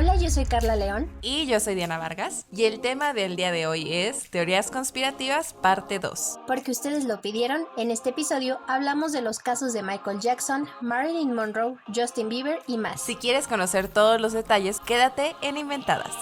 Hola, yo soy Carla León. Y yo soy Diana Vargas. Y el tema del día de hoy es Teorías Conspirativas, parte 2. Porque ustedes lo pidieron, en este episodio hablamos de los casos de Michael Jackson, Marilyn Monroe, Justin Bieber y más. Si quieres conocer todos los detalles, quédate en Inventadas.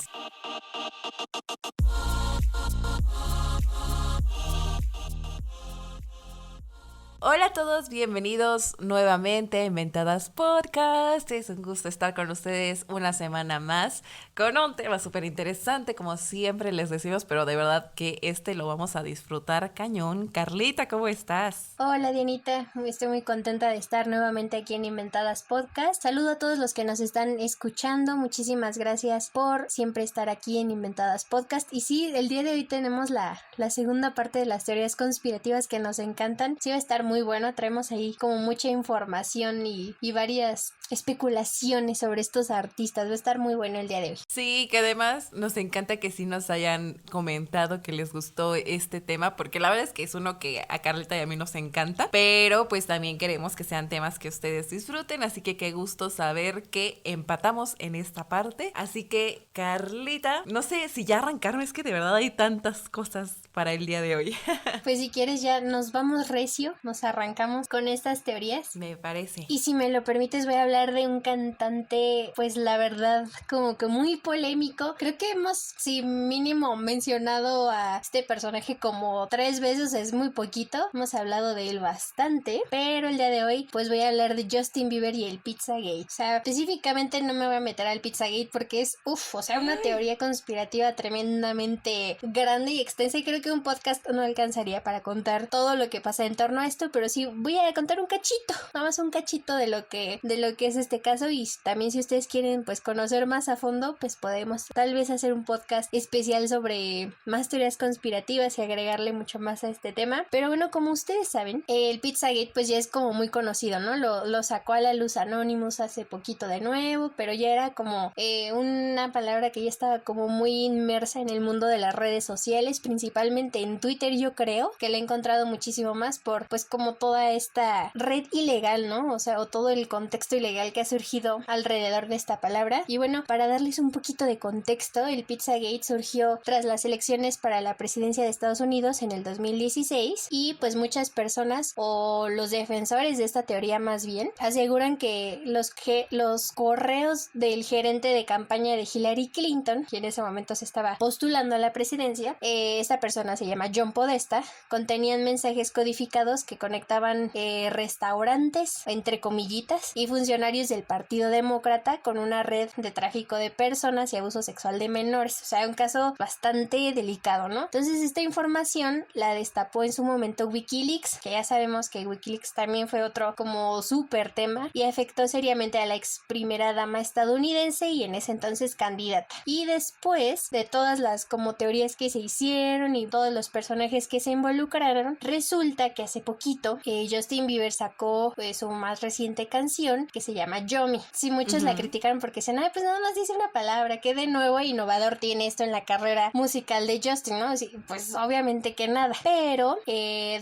Hola a todos, bienvenidos nuevamente a Inventadas Podcast. Es un gusto estar con ustedes una semana más con un tema súper interesante, como siempre les decimos, pero de verdad que lo vamos a disfrutar cañón. Carlita, ¿cómo estás? Hola Dianita, estoy muy contenta de estar nuevamente aquí en Inventadas Podcast. Saludo a todos los que nos están escuchando, muchísimas gracias por siempre estar aquí en Inventadas Podcast. Y sí, el día de hoy tenemos la segunda parte de las teorías conspirativas que nos encantan. Sí va a estar muy bueno, traemos ahí como mucha información y varias especulaciones sobre estos artistas. Va a estar muy bueno el día de hoy. Sí, que además nos encanta que sí nos hayan comentado que les gustó este tema, porque la verdad es que es uno que a Carlita y a mí nos encanta, pero pues también queremos que sean temas que ustedes disfruten, así que qué gusto saber que empatamos en esta parte. Así que Carlita, no sé si ya arrancaron, es que de verdad hay tantas cosas para el día de hoy. Pues si quieres ya nos vamos recio, nos arrancamos con estas teorías. Me parece. Y si me lo permites voy a hablar de un cantante, pues la verdad como que muy polémico. Creo que hemos, si mínimo, mencionado a este personaje como 3 veces, es muy poquito. Hemos hablado de él bastante, pero el día de hoy pues voy a hablar de Justin Bieber y el Pizzagate. O sea, específicamente no me voy a meter al Pizzagate porque es, una teoría conspirativa tremendamente grande y extensa, y creo que un podcast no alcanzaría para contar todo lo que pasa en torno a esto, pero sí voy a contar un cachito, nada más un cachito de lo que es este caso. Y también si ustedes quieren pues conocer más a fondo, pues podemos tal vez hacer un podcast especial sobre más teorías conspirativas y agregarle mucho más a este tema. Pero bueno, como ustedes saben, el Pizzagate pues ya es como muy conocido, ¿no? Lo sacó a la luz Anonymous hace poquito de nuevo, pero ya era como una palabra que ya estaba como muy inmersa en el mundo de las redes sociales, principalmente en Twitter. Yo creo que la he encontrado muchísimo más por pues como toda esta red ilegal, ¿no? O sea, o todo el contexto ilegal que ha surgido alrededor de esta palabra. Y bueno, para darles un poquito de contexto, el Pizzagate surgió tras las elecciones para la presidencia de Estados Unidos en el 2016, y pues muchas personas, o los defensores de esta teoría más bien, aseguran que los correos del gerente de campaña de Hillary Clinton, que en ese momento se estaba postulando a la presidencia, esta persona se llama John Podesta, contenían mensajes codificados que conectaban restaurantes, entre comillitas, y funcionarios del Partido Demócrata con una red de tráfico de personas y abuso sexual de menores. O sea, un caso bastante delicado, ¿no? Entonces esta información la destapó en su momento Wikileaks, que ya sabemos que Wikileaks también fue otro como súper tema y afectó seriamente a la ex primera dama estadounidense y en ese entonces candidata. Y después de todas las como teorías que se hicieron y todos los personajes que se involucraron, resulta que hace poquito Justin Bieber sacó su más reciente canción que se llama Yomi. Sí, muchos la criticaron porque dicen, pues nada más dice una palabra, ¿qué de nuevo e innovador tiene esto en la carrera musical de Justin, no? Sí, pues obviamente que nada. Pero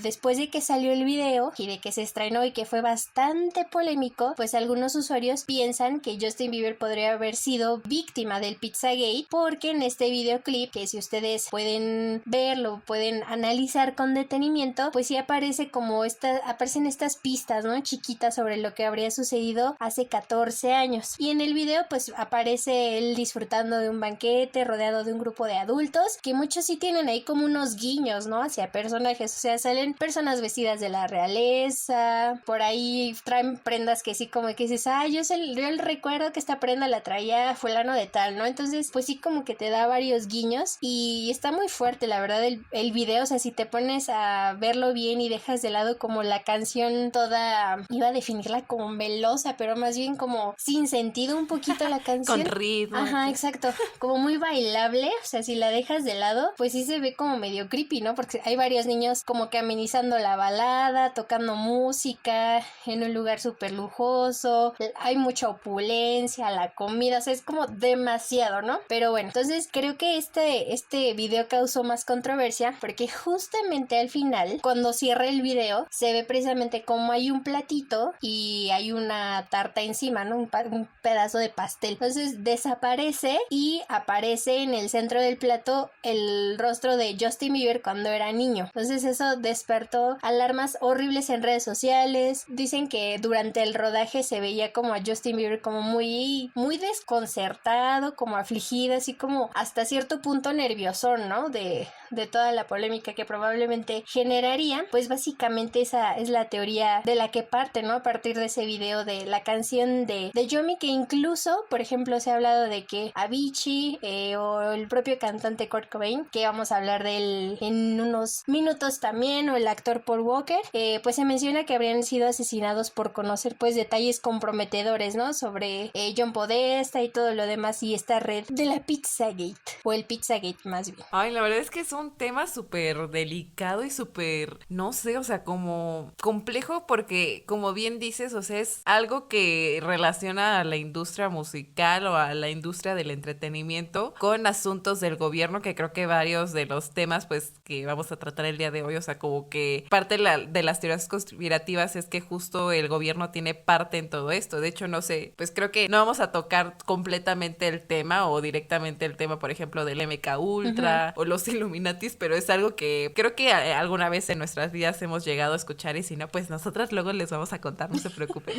después de que salió el video y de que se estrenó y que fue bastante polémico, pues algunos usuarios piensan que Justin Bieber podría haber sido víctima del Pizzagate, porque en este videoclip, que si ustedes pueden verlo, pueden analizar con detenimiento, pues sí aparecen estas pistas, ¿no? Chiquitas sobre lo que habría sucedido hace 14 años. Y en el video pues aparece él disfrutando de un banquete rodeado de un grupo de adultos, que muchos sí tienen ahí como unos guiños, ¿no? Hacia personajes, o sea, salen personas vestidas de la realeza, por ahí traen prendas que sí como que dices, yo el recuerdo que esta prenda la traía fulano de tal, ¿no? Entonces pues sí como que te da varios guiños y está muy fuerte la verdad el video. O sea, si te pones a verlo bien y dejas de lado como la canción toda, iba a definirla como melosa, pero más bien como sin sentido un poquito la canción. Con ritmo. Ajá, exacto, como muy bailable. O sea, si la dejas de lado, pues sí se ve como medio creepy, ¿no? Porque hay varios niños como que amenizando la balada, tocando música en un lugar súper lujoso, hay mucha opulencia, la comida, o sea, es como demasiado, ¿no? Pero bueno, entonces creo que este video causó más controversia porque justamente al final, cuando cierra el video, se ve precisamente como hay un platito y hay una tarta encima, ¿no? Un pedazo de pastel. Entonces desaparece y aparece en el centro del plato el rostro de Justin Bieber cuando era niño. Entonces eso despertó alarmas horribles en redes sociales. Dicen que durante el rodaje se veía como a Justin Bieber como muy desconcertado, como afligido, así como hasta cierto punto nerviosón, ¿no? De toda la polémica que probablemente generarían. Pues básicamente esa es la teoría de la que parte, ¿no? A partir de ese video de la canción de Yomi, que incluso, por ejemplo, se ha hablado de que Avicii o el propio cantante Kurt Cobain, que vamos a hablar de él en unos minutos también, o el actor Paul Walker, pues se menciona que habrían sido asesinados por conocer pues detalles comprometedores, ¿no? Sobre John Podesta y todo lo demás, y esta red de la Pizzagate, o el Pizzagate más bien. Ay, la verdad es que es un tema súper delicado y súper, no sé, o sea, como complejo, porque como bien dices, o sea, es algo que relaciona a la industria musical o a la industria del entretenimiento con asuntos del gobierno, que creo que varios de los temas pues que vamos a tratar el día de hoy, o sea, como que parte de las teorías conspirativas es que justo el gobierno tiene parte en todo esto. De hecho, no sé, pues creo que no vamos a tocar completamente el tema o directamente el tema, por ejemplo, del MK Ultra o los Illuminatis, pero es algo que creo que alguna vez en nuestras vidas hemos llegado a escuchar, y si no, pues nosotras luego les vamos a contar, no se preocupen.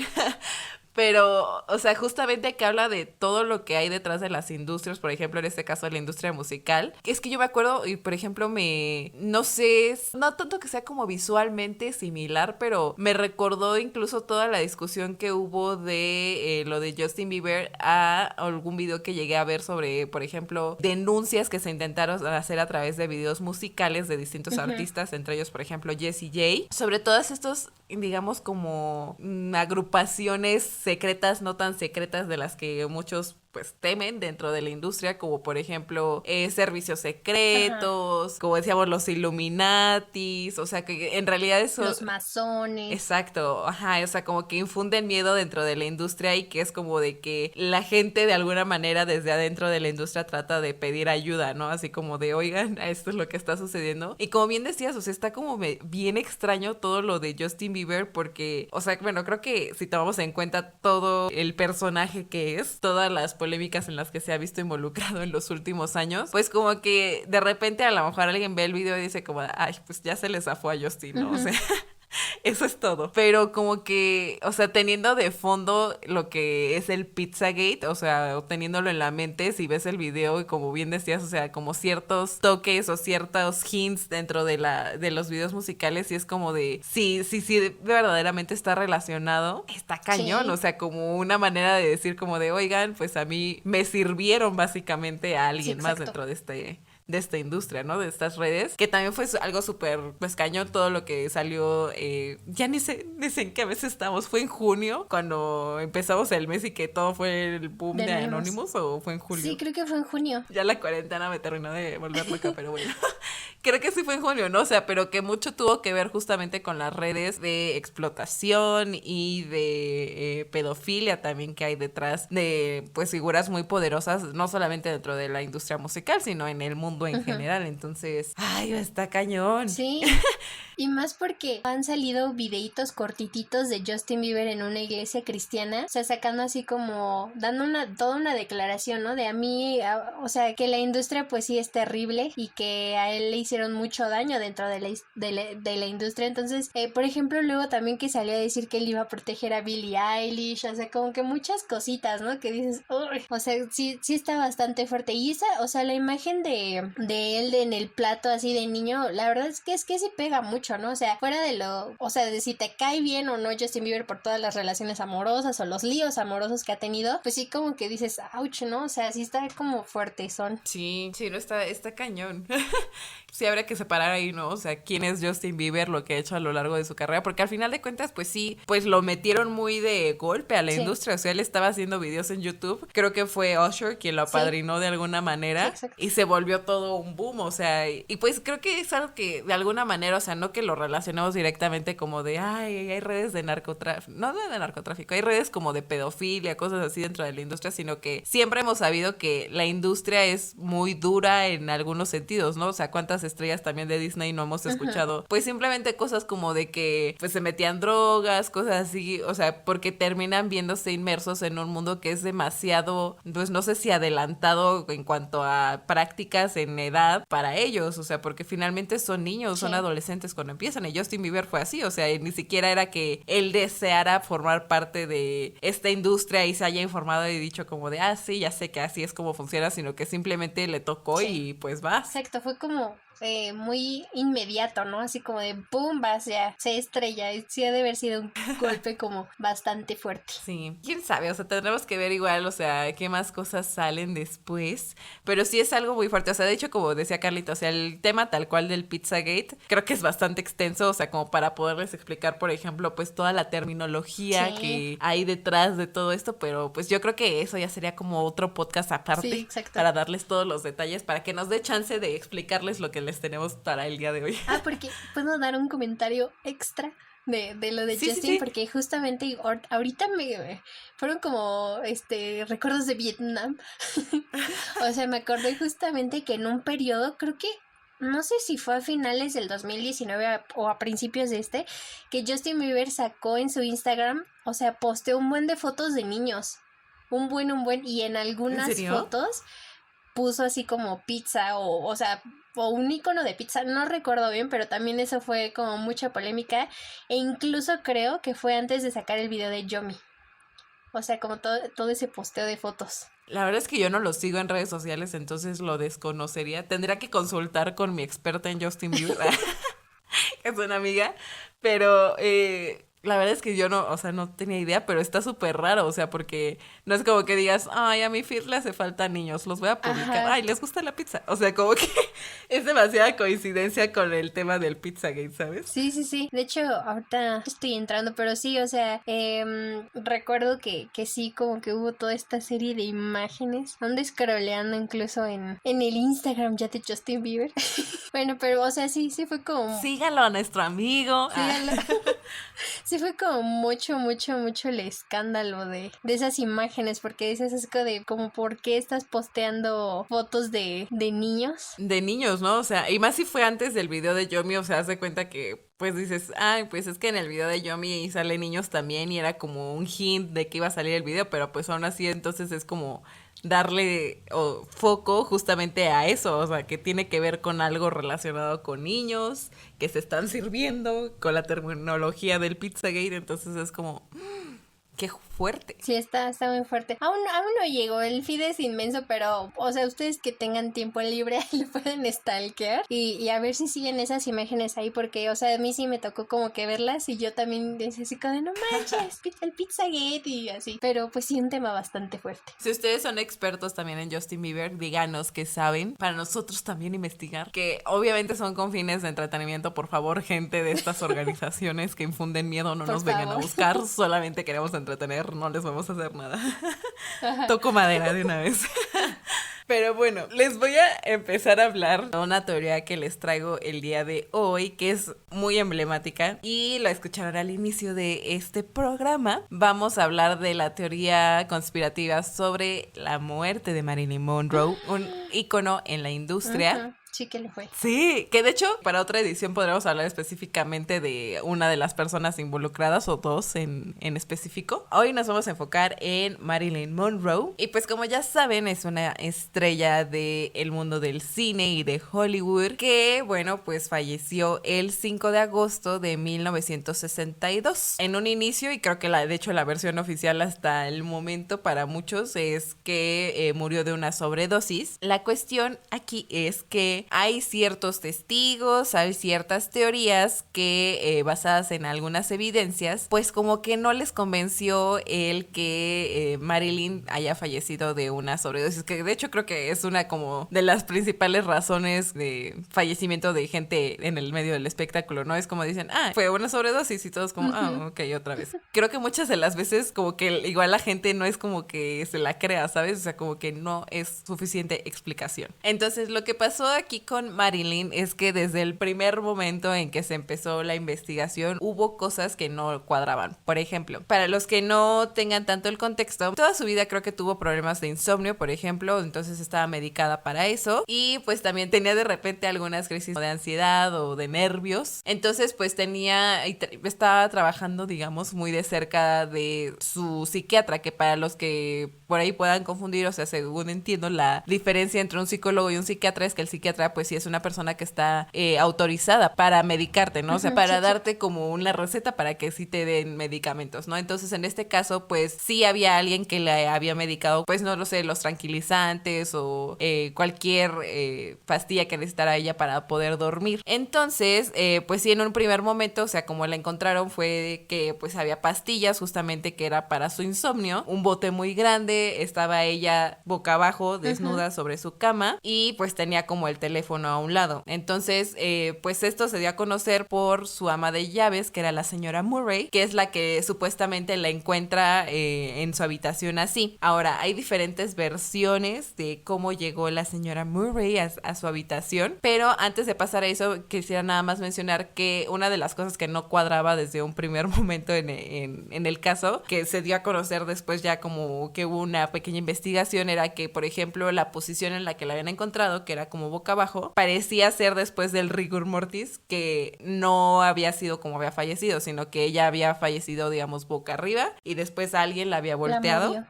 Pero, o sea, justamente que habla de todo lo que hay detrás de las industrias, por ejemplo, en este caso la industria musical. Es que yo me acuerdo, y por ejemplo, no sé, no tanto que sea como visualmente similar, pero me recordó incluso toda la discusión que hubo de lo de Justin Bieber a algún video que llegué a ver sobre, por ejemplo, denuncias que se intentaron hacer a través de videos musicales de distintos artistas, entre ellos, por ejemplo, Jessie J, sobre todas estos, digamos, como agrupaciones secretas, no tan secretas, de las que muchos pues temen dentro de la industria, como por ejemplo servicios secretos, como decíamos, los Illuminatis, o sea que en realidad eso... Los masones. Exacto, ajá, o sea, como que infunden miedo dentro de la industria, y que es como de que la gente de alguna manera desde adentro de la industria trata de pedir ayuda, ¿no? Así como de, oigan, esto es lo que está sucediendo. Y como bien decías, o sea, está como bien extraño todo lo de Justin Bieber, porque, o sea, bueno, creo que si tomamos en cuenta todo el personaje que es, todas las polémicas en las que se ha visto involucrado en los últimos años, pues como que de repente a lo mejor alguien ve el video y dice como, ay, pues ya se le zafó a Justin, ¿no? O sea... Eso es todo. Pero como que, o sea, teniendo de fondo lo que es el Pizzagate, o sea, teniéndolo en la mente, si ves el video y como bien decías, o sea, como ciertos toques o ciertos hints dentro de los videos musicales, y es como de, sí, verdaderamente está relacionado, está cañón, sí. O sea, como una manera de decir como de, oigan, pues a mí me sirvieron básicamente a alguien más dentro de esta industria, ¿no? De estas redes, que también fue algo súper, pues, cañón todo lo que salió, ya ni sé en qué mes estamos, fue en junio, cuando empezamos el mes y que todo fue el boom de Anonymous, ¿o fue en julio? Sí, creo que fue en junio. Ya la cuarentena me terminó de volver loca, pero bueno, creo que sí fue en junio, ¿no? O sea, pero que mucho tuvo que ver justamente con las redes de explotación y de pedofilia también que hay detrás de, pues, figuras muy poderosas, no solamente dentro de la industria musical, sino en el mundo en general. Entonces, ay, está cañón. Sí, y más porque han salido videitos cortititos de Justin Bieber en una iglesia cristiana, o sea, sacando así como, dando toda una declaración, ¿no? De a mí, o sea, que la industria pues sí es terrible y que a él le hicieron mucho daño dentro de la industria. Entonces, por ejemplo, luego también que salió a decir que él iba a proteger a Billie Eilish, o sea, como que muchas cositas, ¿no? Que dices, uy, o sea, sí está bastante fuerte. Y esa, o sea, la imagen de él en el plato así de niño, la verdad es que sí pega mucho, ¿no? O sea, fuera de o sea, de si te cae bien o no Justin Bieber por todas las relaciones amorosas o los líos amorosos que ha tenido, pues sí como que dices, ouch, ¿no? O sea, sí está como fuerte son. Sí, no, está cañón. Sí habría que separar ahí, ¿no? O sea, quién es Justin Bieber, lo que ha hecho a lo largo de su carrera, porque al final de cuentas, pues sí, pues lo metieron muy de golpe a la industria, o sea, él estaba haciendo videos en YouTube, creo que fue Usher quien lo apadrinó de alguna manera, y se volvió todo un boom, o sea, y pues creo que es algo que de alguna manera, o sea, no que lo relacionemos directamente como de, ay, hay redes de narcotráfico, no de narcotráfico, hay redes como de pedofilia, cosas así dentro de la industria, sino que siempre hemos sabido que la industria es muy dura en algunos sentidos, ¿no? O sea, cuántas estrellas también de Disney no hemos escuchado, pues simplemente cosas como de que pues se metían drogas, cosas así, o sea, porque terminan viéndose inmersos en un mundo que es demasiado, pues no sé si adelantado en cuanto a prácticas en edad para ellos, o sea, porque finalmente son niños, son adolescentes cuando empiezan, y Justin Bieber fue así, o sea, ni siquiera era que él deseara formar parte de esta industria y se haya informado y dicho como de, sí, ya sé que así es como funciona, sino que simplemente le tocó y pues vas. Exacto, fue como muy inmediato, ¿no? Así como de boom, vas ya, se estrella. Sí ha de haber sido un golpe como bastante fuerte. Sí, quién sabe, o sea, tendremos que ver igual, o sea, qué más cosas salen después, pero sí es algo muy fuerte, o sea, de hecho, como decía Carlita, o sea, el tema tal cual del Pizzagate, creo que es bastante extenso, o sea, como para poderles explicar, por ejemplo, pues toda la terminología que hay detrás de todo esto, pero pues yo creo que eso ya sería como otro podcast aparte, para darles todos los detalles, para que nos dé chance de explicarles lo que les tenemos para el día de hoy. Porque puedo dar un comentario extra de lo de Justin, porque justamente ahorita me fueron como recuerdos de Vietnam. O sea, me acordé justamente que en un periodo, creo que no sé si fue a finales del 2019 o a principios de que Justin Bieber sacó en su Instagram, o sea, posteó un buen de fotos de niños. Un buen, y en algunas fotos puso así como pizza o sea, o un icono de pizza, no recuerdo bien, pero también eso fue como mucha polémica, e incluso creo que fue antes de sacar el video de Yomi. O sea, como todo ese posteo de fotos. La verdad es que yo no lo sigo en redes sociales, entonces lo desconocería. Tendría que consultar con mi experta en Justin Bieber, que es una amiga, pero la verdad es que yo no, o sea, no tenía idea, pero está súper raro, o sea, porque no es como que digas, ay, a mi feed le hace falta niños, los voy a publicar, ay, les gusta la pizza, o sea, como que es demasiada coincidencia con el tema del Pizzagate, ¿sabes? Sí, de hecho, ahorita estoy entrando, pero sí, o sea, recuerdo que sí, como que hubo toda esta serie de imágenes, ando scrolleando incluso en el Instagram ya de Justin Bieber. Bueno, pero, o sea, sí fue como... Sígalo a nuestro amigo. Sígalo. Sí fue como mucho el escándalo de esas imágenes, porque dices así como ¿por qué estás posteando fotos de niños? De niños, ¿no? O sea, y más si fue antes del video de Yomi, o sea, haz de cuenta que pues dices, pues es que en el video de Yomi salen niños también y era como un hint de que iba a salir el video, pero pues aún así entonces es como darle foco justamente a eso, o sea, que tiene que ver con algo relacionado con niños que se están sirviendo, con la terminología del Pizzagate, entonces es como... ¡Qué fuerte! Sí, está muy fuerte. Aún no llegó, el feed es inmenso, pero, o sea, ustedes que tengan tiempo libre lo pueden stalkear y a ver si siguen esas imágenes ahí, porque, o sea, a mí sí me tocó como que verlas y yo también decía así como de, no manches, el Pizzagate y así, pero pues sí, un tema bastante fuerte. Si ustedes son expertos también en Justin Bieber, díganos qué saben, para nosotros también investigar, que obviamente son con fines de entretenimiento, por favor, gente de estas organizaciones que infunden miedo, no nos vengan a buscar, solamente queremos entretener, no les vamos a hacer nada. Toco madera de una vez. Pero bueno, les voy a empezar a hablar de una teoría que les traigo el día de hoy, que es muy emblemática y la escucharon al inicio de este programa. Vamos a hablar de la teoría conspirativa sobre la muerte de Marilyn Monroe, un ícono en la industria. Sí que le fue. Sí, que de hecho para otra edición podremos hablar específicamente de una de las personas involucradas o dos en específico. Hoy nos vamos a enfocar en Marilyn Monroe y pues como ya saben es una estrella del mundo del cine y de Hollywood que bueno pues falleció el 5 de agosto de 1962. En un inicio y creo que de hecho la versión oficial hasta el momento para muchos es que murió de una sobredosis. La cuestión aquí es que hay ciertos testigos, hay ciertas teorías que basadas en algunas evidencias, pues como que no les convenció el que Marilyn haya fallecido de una sobredosis, que de hecho creo que es una como de las principales razones de fallecimiento de gente en el medio del espectáculo, ¿no? Es como dicen, fue una sobredosis y todos como, ok, otra vez. Creo que muchas de las veces como que igual la gente no es como que se la crea, ¿sabes? O sea, como que no es suficiente explicación. Entonces lo que pasó aquí aquí con Marilyn es que desde el primer momento en que se empezó la investigación hubo cosas que no cuadraban. Por ejemplo, para los que no tengan tanto el contexto, toda su vida creo que tuvo problemas de insomnio, por ejemplo, entonces estaba medicada para eso y pues también tenía de repente algunas crisis de ansiedad o de nervios. Entonces pues estaba trabajando, digamos, muy de cerca de su psiquiatra, que para los que por ahí puedan confundir, o sea, según entiendo, la diferencia entre un psicólogo y un psiquiatra es que el psiquiatra pues sí es una persona que está autorizada para medicarte, ¿no? O sea, para darte como una receta para que sí te den medicamentos, ¿no? Entonces en este caso pues sí había alguien que le había medicado, pues no lo sé, los tranquilizantes o cualquier pastilla que necesitara ella para poder dormir. Entonces pues sí, en un primer momento, o sea, como la encontraron fue que pues había pastillas justamente que era para su insomnio, un bote muy grande, estaba ella boca abajo, desnuda sobre su cama y pues tenía como el teléfono a un lado. Entonces pues esto se dio a conocer por su ama de llaves, que era la señora Murray, que es la que supuestamente la encuentra en su habitación así. Ahora, hay diferentes versiones de cómo llegó la señora Murray a su habitación, pero antes de pasar a eso quisiera nada más mencionar que una de las cosas que no cuadraba desde un primer momento en el caso, que se dio a conocer después ya como que hubo una pequeña investigación, era que por ejemplo la posición en la que la habían encontrado, que era como boca abajo, parecía ser después del rigor mortis, que no había sido como había fallecido, sino que ella había fallecido, digamos, boca arriba y después alguien la había volteado.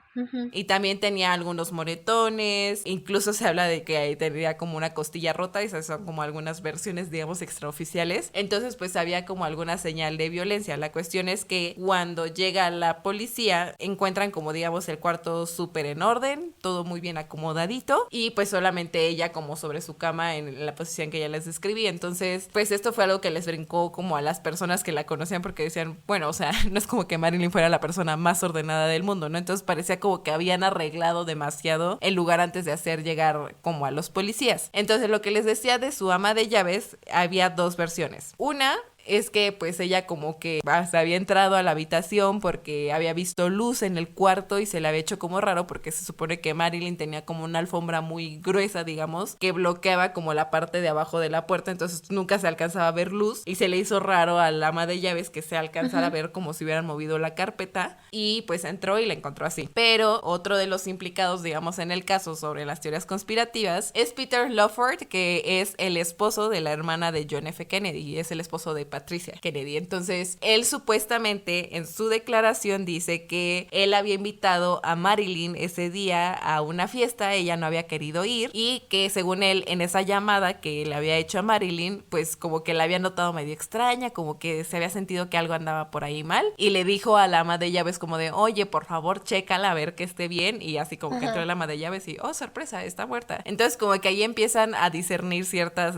Y también tenía algunos moretones, incluso se habla de que ahí tenía como una costilla rota, y esas son como algunas versiones, digamos, extraoficiales. Entonces pues había como alguna señal de violencia. La cuestión es que cuando llega la policía encuentran como, digamos, el cuarto súper en orden, todo muy bien acomodadito y pues solamente ella como sobre su cama en la posición que ya les describí. Entonces pues esto fue algo que les brincó como a las personas que la conocían, porque decían, bueno, o sea, no es como que Marilyn fuera la persona más ordenada del mundo, ¿no? Entonces parecía como que habían arreglado demasiado el lugar antes de hacer llegar como a los policías. Entonces lo que les decía de su ama de llaves, había dos versiones. Una es que pues ella como que se había entrado a la habitación porque había visto luz en el cuarto y se le había hecho como raro, porque se supone que Marilyn tenía como una alfombra muy gruesa, digamos, que bloqueaba como la parte de abajo de la puerta, entonces nunca se alcanzaba a ver luz y se le hizo raro a la ama de llaves que se alcanzara a ver como si hubieran movido la carpeta, y pues entró y la encontró así. Pero otro de los implicados, digamos, en el caso sobre las teorías conspirativas es Peter Lawford, que es el esposo de la hermana de John F. Kennedy y es el esposo de Patricia Kennedy. Entonces, él supuestamente en su declaración dice que él había invitado a Marilyn ese día a una fiesta, ella no había querido ir, y que según él, en esa llamada que le había hecho a Marilyn, pues como que la había notado medio extraña, como que se había sentido que algo andaba por ahí mal, y le dijo a la ama de llaves como de, oye, por favor, chécala a ver que esté bien, y así como que entró la ama de llaves y, oh, sorpresa, está muerta. Entonces, como que ahí empiezan a discernir ciertas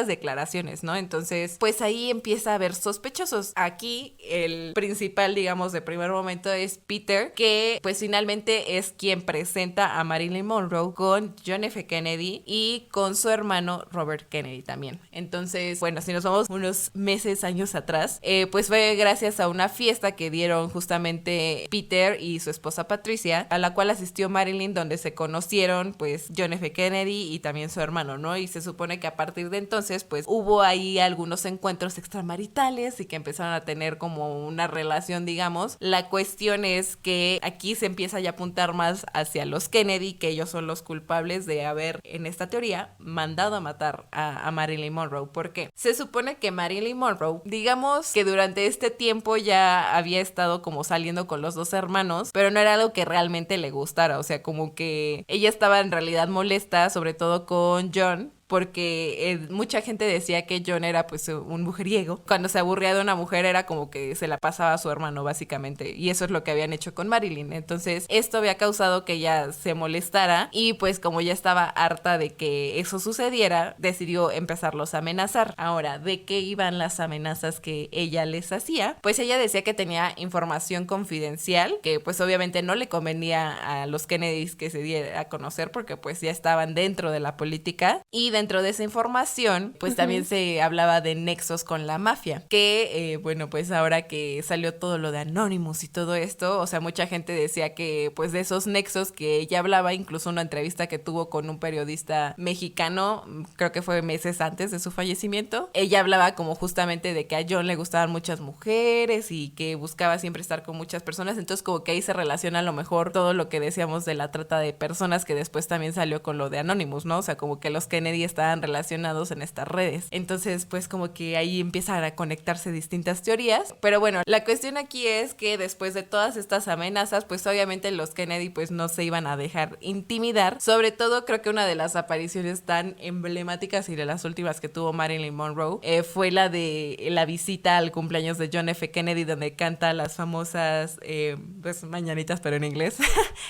declaraciones, ¿no? Entonces, pues ahí empieza a haber sospechosos. Aquí el principal, digamos, de primer momento es Peter, que pues finalmente es quien presenta a Marilyn Monroe con John F. Kennedy y con su hermano Robert Kennedy también. Entonces, bueno, si nos vamos unos meses, años atrás, pues fue gracias a una fiesta que dieron justamente Peter y su esposa Patricia, a la cual asistió Marilyn, donde se conocieron pues John F. Kennedy y también su hermano, ¿no? Y se supone que a partir de entonces pues hubo ahí algunos encuentros extramaritales y que empezaron a tener como una relación, digamos. La cuestión es que aquí se empieza ya a apuntar más hacia los Kennedy, que ellos son los culpables de haber, en esta teoría, mandado a matar a Marilyn Monroe. ¿Por qué? Se supone que Marilyn Monroe, digamos que durante este tiempo ya había estado como saliendo con los dos hermanos, pero no era algo que realmente le gustara, o sea, como que ella estaba en realidad molesta, sobre todo con John, porque mucha gente decía que John era pues un mujeriego. Cuando se aburría de una mujer era como que se la pasaba a su hermano básicamente, y eso es lo que habían hecho con Marilyn. Entonces esto había causado que ella se molestara y pues como ya estaba harta de que eso sucediera, decidió empezarlos a amenazar. Ahora, ¿de qué iban las amenazas que ella les hacía? Pues ella decía que tenía información confidencial que pues obviamente no le convenía a los Kennedys que se diera a conocer, porque pues ya estaban dentro de la política, y dentro de esa información, pues también se hablaba de nexos con la mafia, que bueno, pues ahora que salió todo lo de Anonymous y todo esto, o sea, mucha gente decía que pues de esos nexos que ella hablaba, incluso una entrevista que tuvo con un periodista mexicano, creo que fue meses antes de su fallecimiento, ella hablaba como justamente de que a John le gustaban muchas mujeres y que buscaba siempre estar con muchas personas, entonces como que ahí se relaciona a lo mejor todo lo que decíamos de la trata de personas, que después también salió con lo de Anonymous, ¿no? O sea, como que los Kennedy estaban relacionados en estas redes. Entonces, pues como que ahí empiezan a conectarse distintas teorías. Pero bueno, la cuestión aquí es que después de todas estas amenazas, pues obviamente los Kennedy pues no se iban a dejar intimidar. Sobre todo creo que una de las apariciones tan emblemáticas y de las últimas que tuvo Marilyn Monroe fue la de la visita al cumpleaños de John F. Kennedy, donde canta las famosas pues mañanitas, pero en inglés,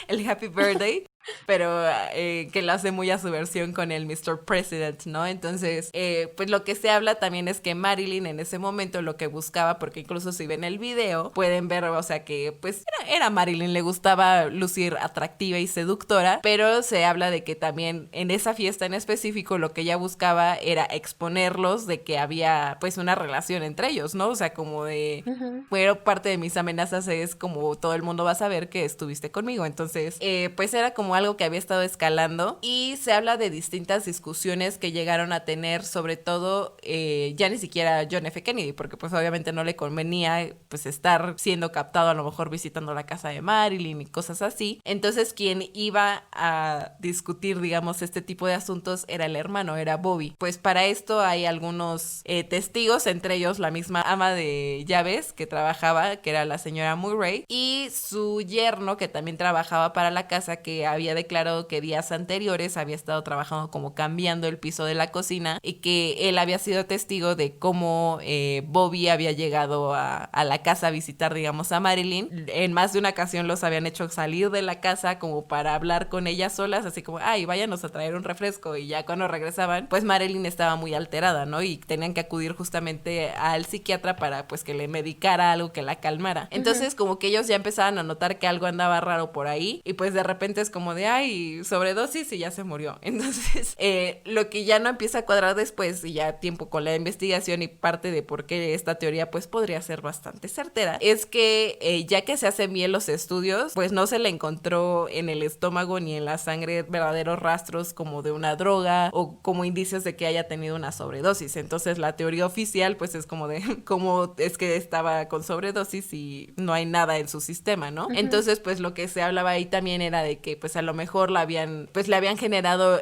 el Happy Birthday. Pero que lo hace muy a su versión con el Mr. President, ¿no? Entonces, pues lo que se habla también es que Marilyn en ese momento lo que buscaba, porque incluso si ven el video, pueden ver, o sea, que pues era Marilyn, le gustaba lucir atractiva y seductora, pero se habla de que también en esa fiesta en específico lo que ella buscaba era exponerlos de que había pues una relación entre ellos, ¿no? O sea, como de, bueno, parte de mis amenazas es como todo el mundo va a saber que estuviste conmigo, entonces, pues era como algo que había estado escalando, y se habla de distintas discusiones que llegaron a tener, sobre todo ya ni siquiera John F. Kennedy, porque pues obviamente no le convenía pues estar siendo captado, a lo mejor visitando la casa de Marilyn y cosas así. Entonces quien iba a discutir, digamos, este tipo de asuntos era el hermano, era Bobby. Pues para esto hay algunos testigos, entre ellos la misma ama de llaves que trabajaba, que era la señora Murray, y su yerno, que también trabajaba para la casa, que había declarado que días anteriores había estado trabajando como cambiando el piso de la cocina, y que él había sido testigo de cómo Bobby había llegado a la casa a visitar, digamos, a Marilyn. En más de una ocasión los habían hecho salir de la casa como para hablar con ellas solas, así como, ay, váyanos a traer un refresco, y ya cuando regresaban, pues Marilyn estaba muy alterada, ¿no? Y tenían que acudir justamente al psiquiatra para pues que le medicara algo que la calmara. Entonces como que ellos ya empezaban a notar que algo andaba raro por ahí, y pues de repente es como de, ay, sobredosis y ya se murió. Entonces, lo que ya no empieza a cuadrar después, y ya tiempo con la investigación y parte de por qué esta teoría pues podría ser bastante certera, es que ya que se hacen bien los estudios, pues no se le encontró en el estómago ni en la sangre verdaderos rastros como de una droga o como indicios de que haya tenido una sobredosis. Entonces la teoría oficial pues es como de cómo es que estaba con sobredosis y no hay nada en su sistema, ¿no? Entonces pues lo que se hablaba ahí también era de que pues a lo mejor le habían generado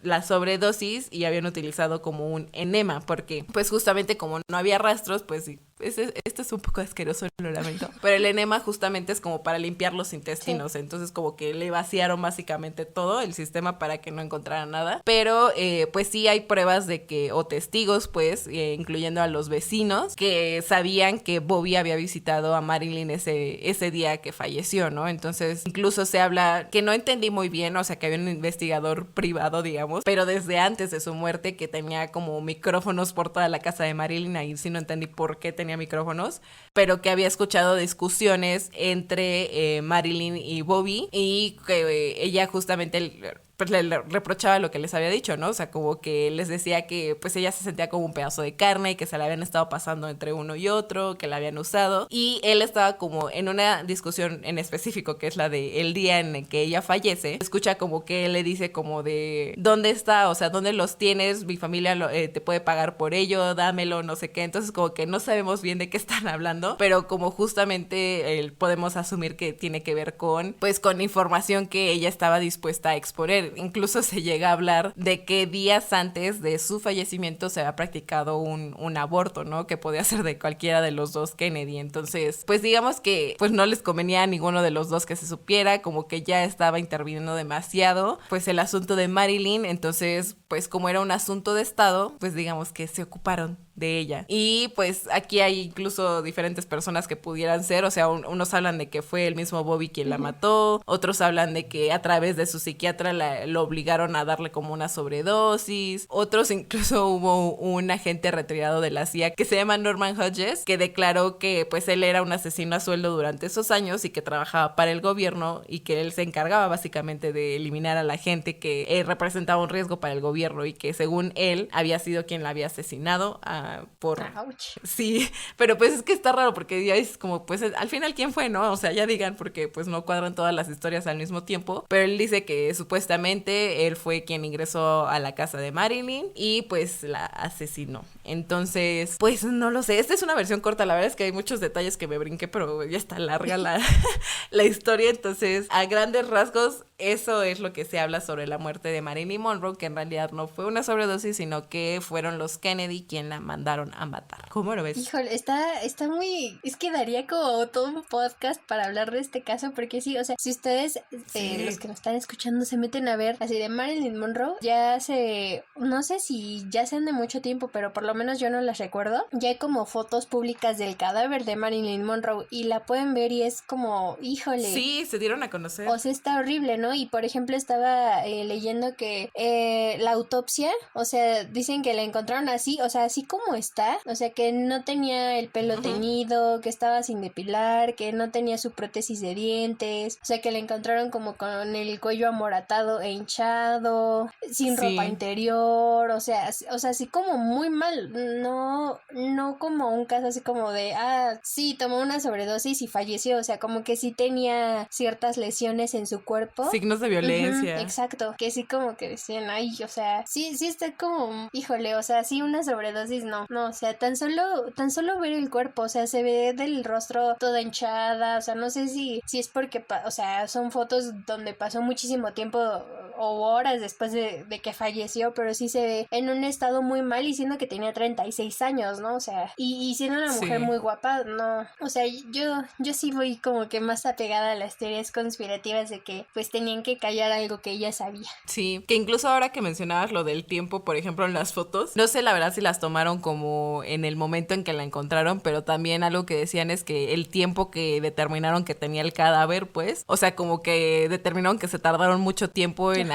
la sobredosis y habían utilizado como un enema, porque pues justamente como no había rastros, pues sí, esto es un poco asqueroso, lo lamento, pero el enema justamente es como para limpiar los intestinos, entonces como que le vaciaron básicamente todo el sistema para que no encontraran nada, pero pues sí hay pruebas de que, o testigos pues, incluyendo a los vecinos, que sabían que Bobby había visitado a Marilyn ese día que falleció, ¿no? Entonces incluso se habla, que no entendí muy bien, o sea que había un investigador privado, digamos, pero desde antes de su muerte, que tenía como micrófonos por toda la casa de Marilyn, ahí sí no entendí por qué tenía micrófonos, pero que había escuchado discusiones entre Marilyn y Bobby, y que ella justamente pues le reprochaba lo que les había dicho, ¿no? O sea, como que les decía que pues ella se sentía como un pedazo de carne, que se la habían estado pasando entre uno y otro, que la habían usado, y él estaba como en una discusión en específico, que es la de el día en el que ella fallece, escucha como que él le dice como de, ¿dónde está? O sea, ¿dónde los tienes? Mi familia te puede pagar por ello, dámelo, no sé qué. Entonces como que no sabemos bien de qué están hablando, pero como justamente podemos asumir que tiene que ver con, pues con información que ella estaba dispuesta a exponer. Incluso se llega a hablar de que días antes de su fallecimiento se había practicado un aborto, ¿no? Que podía ser de cualquiera de los dos Kennedy. Entonces, pues digamos que pues no les convenía a ninguno de los dos que se supiera, como que ya estaba interviniendo demasiado pues el asunto de Marilyn. Entonces, pues como era un asunto de estado, pues digamos que se ocuparon de ella. Y pues aquí hay incluso diferentes personas que pudieran ser, o sea, unos hablan de que fue el mismo Bobby quien la mató, otros hablan de que a través de su psiquiatra lo obligaron a darle como una sobredosis, otros incluso hubo un agente retirado de la CIA que se llama Norman Hodges, que declaró que pues él era un asesino a sueldo durante esos años y que trabajaba para el gobierno y que él se encargaba básicamente de eliminar a la gente que representaba un riesgo para el gobierno y que según él había sido quien la había asesinado por... Ouch. Sí, pero pues es que está raro porque ya es como pues al final quién fue, ¿no? O sea, ya digan porque pues no cuadran todas las historias al mismo tiempo, pero él dice que supuestamente él fue quien ingresó a la casa de Marilyn y pues la asesinó. Entonces, pues no lo sé, esta es una versión corta, la verdad es que hay muchos detalles que me brinqué, pero ya está larga la historia, entonces a grandes rasgos eso es lo que se habla sobre la muerte de Marilyn Monroe, que en realidad no fue una sobredosis, sino que fueron los Kennedy quien la mandaron a matar. ¿Cómo lo ves? Híjole, está muy... Es que daría como todo un podcast para hablar de este caso, porque sí, o sea, si ustedes, los que nos están escuchando, se meten a ver así de Marilyn Monroe, no sé si ya sean de mucho tiempo, pero por lo menos yo no las recuerdo, ya hay como fotos públicas del cadáver de Marilyn Monroe y la pueden ver y es como, híjole. Sí, se dieron a conocer. O sea, está horrible, ¿no? Y por ejemplo estaba leyendo que la autopsia, o sea, dicen que la encontraron así, o sea, así como está, o sea, que no tenía el pelo teñido, que estaba sin depilar, que no tenía su prótesis de dientes, o sea, que la encontraron como con el cuello amoratado e hinchado, sin ropa interior, o sea, así como muy mal, no como un caso así como de, sí, tomó una sobredosis y falleció, o sea, como que sí tenía ciertas lesiones en su cuerpo. Signos de violencia. Exacto, que sí como que decían, ay, o sea, sí está como, híjole, o sea, sí una sobredosis, no, o sea, tan solo ver el cuerpo, o sea, se ve del rostro toda hinchada, o sea, no sé si es porque, o sea, son fotos donde pasó muchísimo tiempo o horas después de que falleció, pero sí se ve en un estado muy mal y siendo que tenía 36 años, ¿no? O sea, y siendo una mujer muy guapa, no, o sea, yo sí voy como que más apegada a las teorías conspirativas de que pues tenían que callar algo que ella sabía. Sí, que incluso ahora que mencionabas lo del tiempo, por ejemplo, en las fotos, no sé la verdad si las tomaron como en el momento en que la encontraron, pero también algo que decían es que el tiempo que determinaron que tenía el cadáver, pues, o sea, como que determinaron que se tardaron mucho tiempo en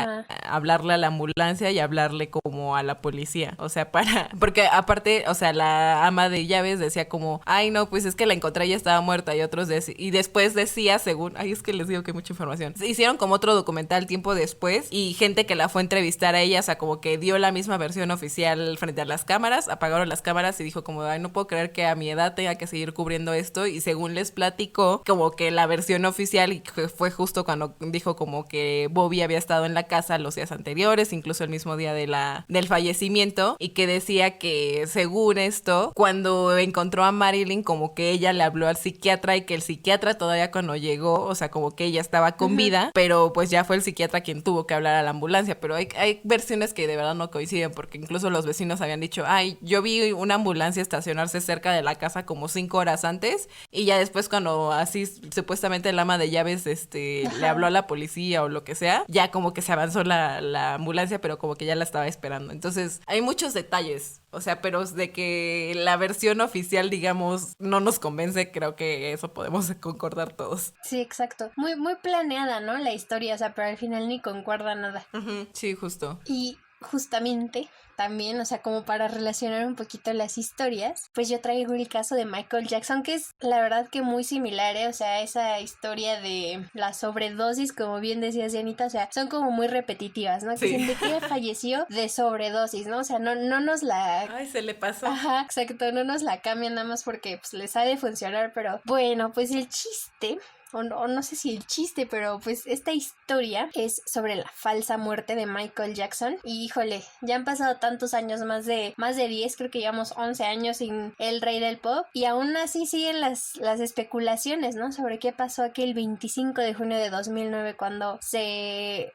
hablarle a la ambulancia y hablarle como a la policía, o sea, porque aparte, o sea, la ama de llaves decía como, ay no, pues es que la encontré y ya estaba muerta, y otros y después decía, según, ay es que les digo que hay mucha información, hicieron como otro documental tiempo después y gente que la fue a entrevistar a ella, o sea, como que dio la misma versión oficial frente a las cámaras, apagaron las cámaras y dijo como, ay, no puedo creer que a mi edad tenga que seguir cubriendo esto, y según les platicó, como que la versión oficial, y fue justo cuando dijo como que Bobby había estado en la casa los días anteriores, incluso el mismo día del fallecimiento, y que decía que según esto, cuando encontró a Marilyn, como que ella le habló al psiquiatra y que el psiquiatra todavía cuando llegó, o sea, como que ella estaba con vida, pero pues ya fue el psiquiatra quien tuvo que hablar a la ambulancia, pero hay versiones que de verdad no coinciden, porque incluso los vecinos habían dicho, ay, yo vi una ambulancia estacionarse cerca de la casa como 5 horas antes, y ya después cuando así supuestamente el ama de llaves le habló a la policía o lo que sea, ya como que se avanzó la ambulancia, pero como que ya la estaba esperando. Entonces hay muchos detalles, o sea, pero de que la versión oficial, digamos, no nos convence, creo que eso podemos concordar todos. Sí, exacto. Muy, muy planeada, ¿no? La historia, o sea, pero al final ni concuerda nada. Sí, justo. Y justamente también, o sea, como para relacionar un poquito las historias, pues yo traigo el caso de Michael Jackson, que es la verdad que muy similar, ¿eh? O sea, esa historia de la sobredosis, como bien decía Janita, o sea, son como muy repetitivas, ¿no? Que dicen de que falleció de sobredosis, ¿no? O sea, no nos la... Ay, se le pasó. Ajá, exacto, no nos la cambian nada más porque pues les ha de funcionar, pero bueno, pues el chiste... O no sé si el chiste, pero pues esta historia es sobre la falsa muerte de Michael Jackson. Y híjole, ya han pasado tantos años, más de 10, creo que llevamos 11 años sin el rey del pop. Y aún así siguen las especulaciones, ¿no? Sobre qué pasó aquel 25 de junio de 2009 cuando se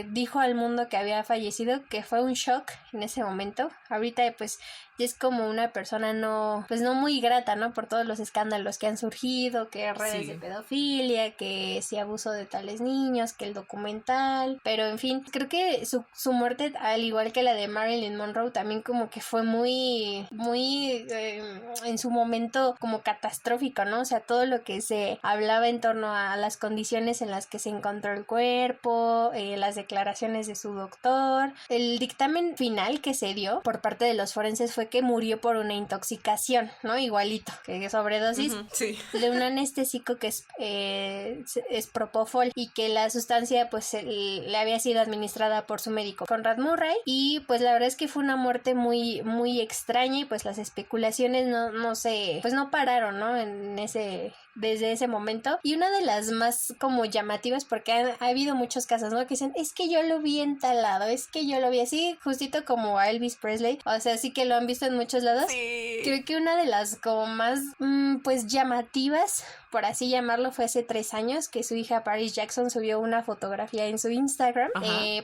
dijo al mundo que había fallecido, que fue un shock en ese momento. Ahorita pues y es como una persona no, pues no muy grata, ¿no? Por todos los escándalos que han surgido, que redes de pedofilia, que sí abuso de tales niños, que el documental, pero en fin, creo que su muerte, al igual que la de Marilyn Monroe, también como que fue muy en su momento como catastrófico, ¿no? O sea, todo lo que se hablaba en torno a las condiciones en las que se encontró el cuerpo, las declaraciones de su doctor, el dictamen final que se dio por parte de los forenses fue que murió por una intoxicación, ¿no? Igualito que sobredosis de un anestésico que es propofol, y que la sustancia pues le había sido administrada por su médico Conrad Murray, y pues la verdad es que fue una muerte muy muy extraña, y pues las especulaciones no pararon, ¿no? Desde ese momento. Y una de las más como llamativas, porque ha habido muchos casos, ¿no? Que dicen, es que yo lo vi en tal lado, es que yo lo vi así, justito como a Elvis Presley, o sea, sí que lo han visto en muchos lados. Sí. Creo que una de las como más pues llamativas, por así llamarlo, fue hace 3 años que su hija Paris Jackson subió una fotografía en su Instagram.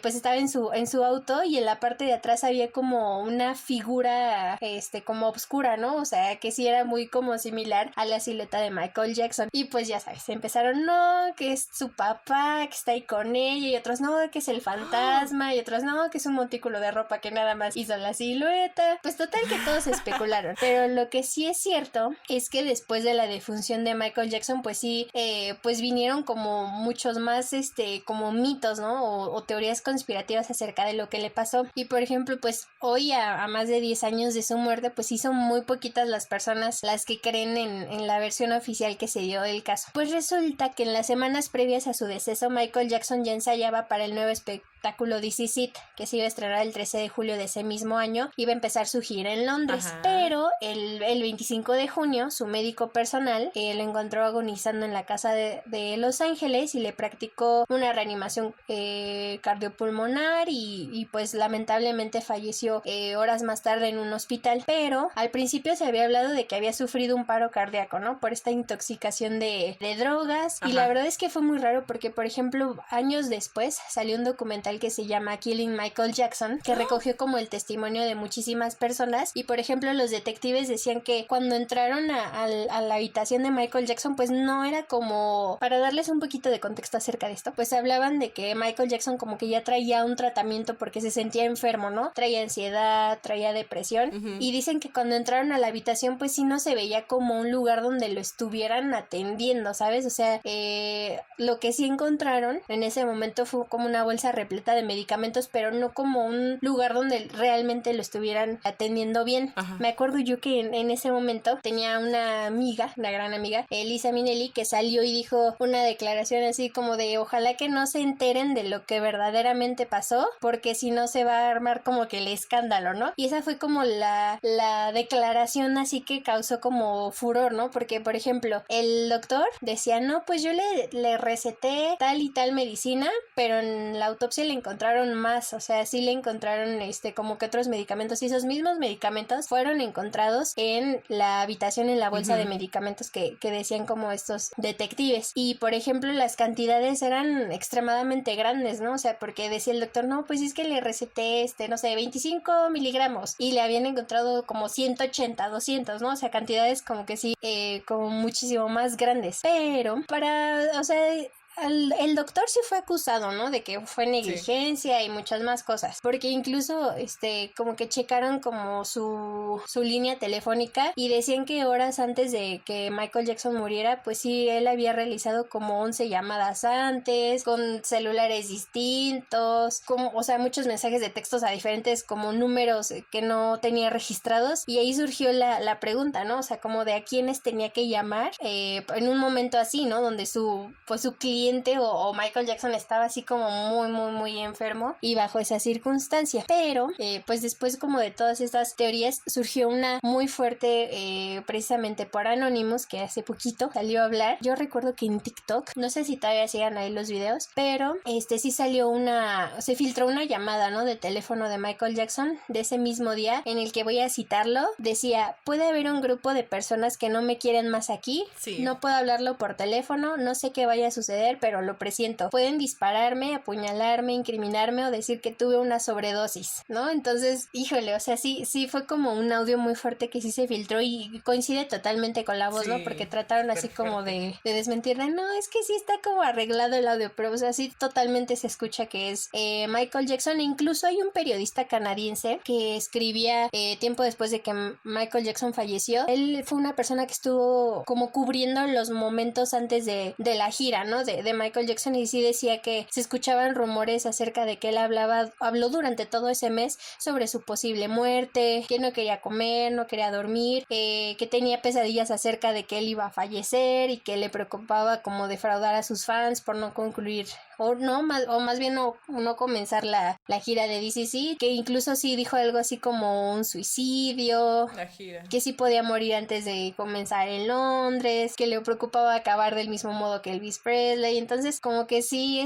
Pues estaba en su auto, y en la parte de atrás había como una figura como oscura, ¿no? O sea, que sí era muy como similar a la silueta de Michael Jackson. Y pues ya sabes, empezaron, no, que es su papá, que está ahí con ella, y otros, no, que es el fantasma, y otros, no, que es un montículo de ropa que nada más hizo la silueta. Pues total que todos especularon. Pero lo que sí es cierto es que después de la defunción de Michael Jackson, pues sí, pues vinieron como muchos más, como mitos, ¿no? O teorías conspirativas acerca de lo que le pasó. Y por ejemplo, pues hoy a más de 10 años de su muerte, pues sí son muy poquitas las personas las que creen en la versión oficial que se dio del caso. Pues resulta que en las semanas previas a su deceso, Michael Jackson ya ensayaba para el nuevo espectáculo This Is It, que se iba a estrenar el 13 de julio de ese mismo año. Iba a empezar su gira en Londres. Pero el 25 de junio, su médico personal lo encontró agonizando en la casa de Los Ángeles, y le practicó una reanimación cardiopulmonar, y pues lamentablemente falleció horas más tarde en un hospital. Pero al principio se había hablado de que había sufrido un paro cardíaco, ¿no? Por esta intoxicación de drogas. Y la verdad es que fue muy raro, porque por ejemplo años después salió un documental que se llama Killing Michael Jackson, que recogió como el testimonio de muchísimas personas. Y por ejemplo los detectives decían que cuando entraron a la habitación de Michael Jackson, pues no era como, para darles un poquito de contexto acerca de esto, pues hablaban de que Michael Jackson como que ya traía un tratamiento porque se sentía enfermo, ¿no? Traía ansiedad, traía depresión. Y dicen que cuando entraron a la habitación, pues sí no se veía como un lugar donde lo estuvieran atendiendo, ¿sabes? O sea, lo que sí encontraron en ese momento fue como una bolsa repleta de medicamentos, pero no como un lugar donde realmente lo estuvieran atendiendo bien. Me acuerdo yo que en ese momento tenía una amiga, una gran amiga, Lisa Minnelli, que salió y dijo una declaración así como de ojalá que no se enteren de lo que verdaderamente pasó, porque si no se va a armar como que el escándalo, ¿no? Y esa fue como la declaración así que causó como furor, ¿no? Porque por ejemplo el doctor decía, no, pues yo le receté tal y tal medicina, pero en la autopsia le encontraron más, o sea, sí le encontraron como que otros medicamentos, y esos mismos medicamentos fueron encontrados en la habitación, en la bolsa de medicamentos que decían como estos detectives. Y por ejemplo las cantidades eran extremadamente grandes, ¿no? O sea, porque decía el doctor, no, pues es que le receté no sé, 25 miligramos, y le habían encontrado como 180, 200, ¿no? O sea, cantidades como que sí, como muchísimo más grandes. Pero o sea, el doctor sí fue acusado, ¿no? De que fue negligencia y muchas más cosas. Porque incluso, como que checaron como su línea telefónica, y decían que horas antes de que Michael Jackson muriera, pues sí, él había realizado como 11 llamadas antes, con celulares distintos, o sea, muchos mensajes de textos a diferentes como números que no tenía registrados. Y ahí surgió la pregunta, ¿no? O sea, como de a quiénes tenía que llamar en un momento así, ¿no? Donde su cliente o Michael Jackson estaba así como muy muy muy enfermo, y bajo esa circunstancia. Pero pues después como de todas estas teorías surgió una muy fuerte precisamente por Anonymous, que hace poquito salió a hablar. Yo recuerdo que en TikTok, no sé si todavía sigan ahí los videos, pero sí salió se filtró una llamada, ¿no? De teléfono de Michael Jackson de ese mismo día, en el que, voy a citarlo, decía: puede haber un grupo de personas que no me quieren más aquí, no puedo hablarlo por teléfono, no sé qué vaya a suceder, fallecer, pero lo presiento. Pueden dispararme, apuñalarme, incriminarme o decir que tuve una sobredosis, ¿no? Entonces, híjole, o sea, sí fue como un audio muy fuerte que sí se filtró y coincide totalmente con la voz, sí, ¿no? Porque trataron así como de desmentirla. No, es que sí está como arreglado el audio, pero o sea, sí totalmente se escucha que es Michael Jackson. E incluso hay un periodista canadiense que escribía tiempo después de que Michael Jackson falleció. Él fue una persona que estuvo como cubriendo los momentos antes de la gira, ¿no? De Michael Jackson, y sí decía que se escuchaban rumores acerca de que él habló durante todo ese mes sobre su posible muerte, que no quería comer, no quería dormir, que tenía pesadillas acerca de que él iba a fallecer y que le preocupaba como defraudar a sus fans por no concluir o más bien no comenzar la gira de DCC, que incluso sí dijo algo así como un suicidio, la gira, que sí podía morir antes de comenzar en Londres, que le preocupaba acabar del mismo modo que Elvis Presley. Entonces como que sí,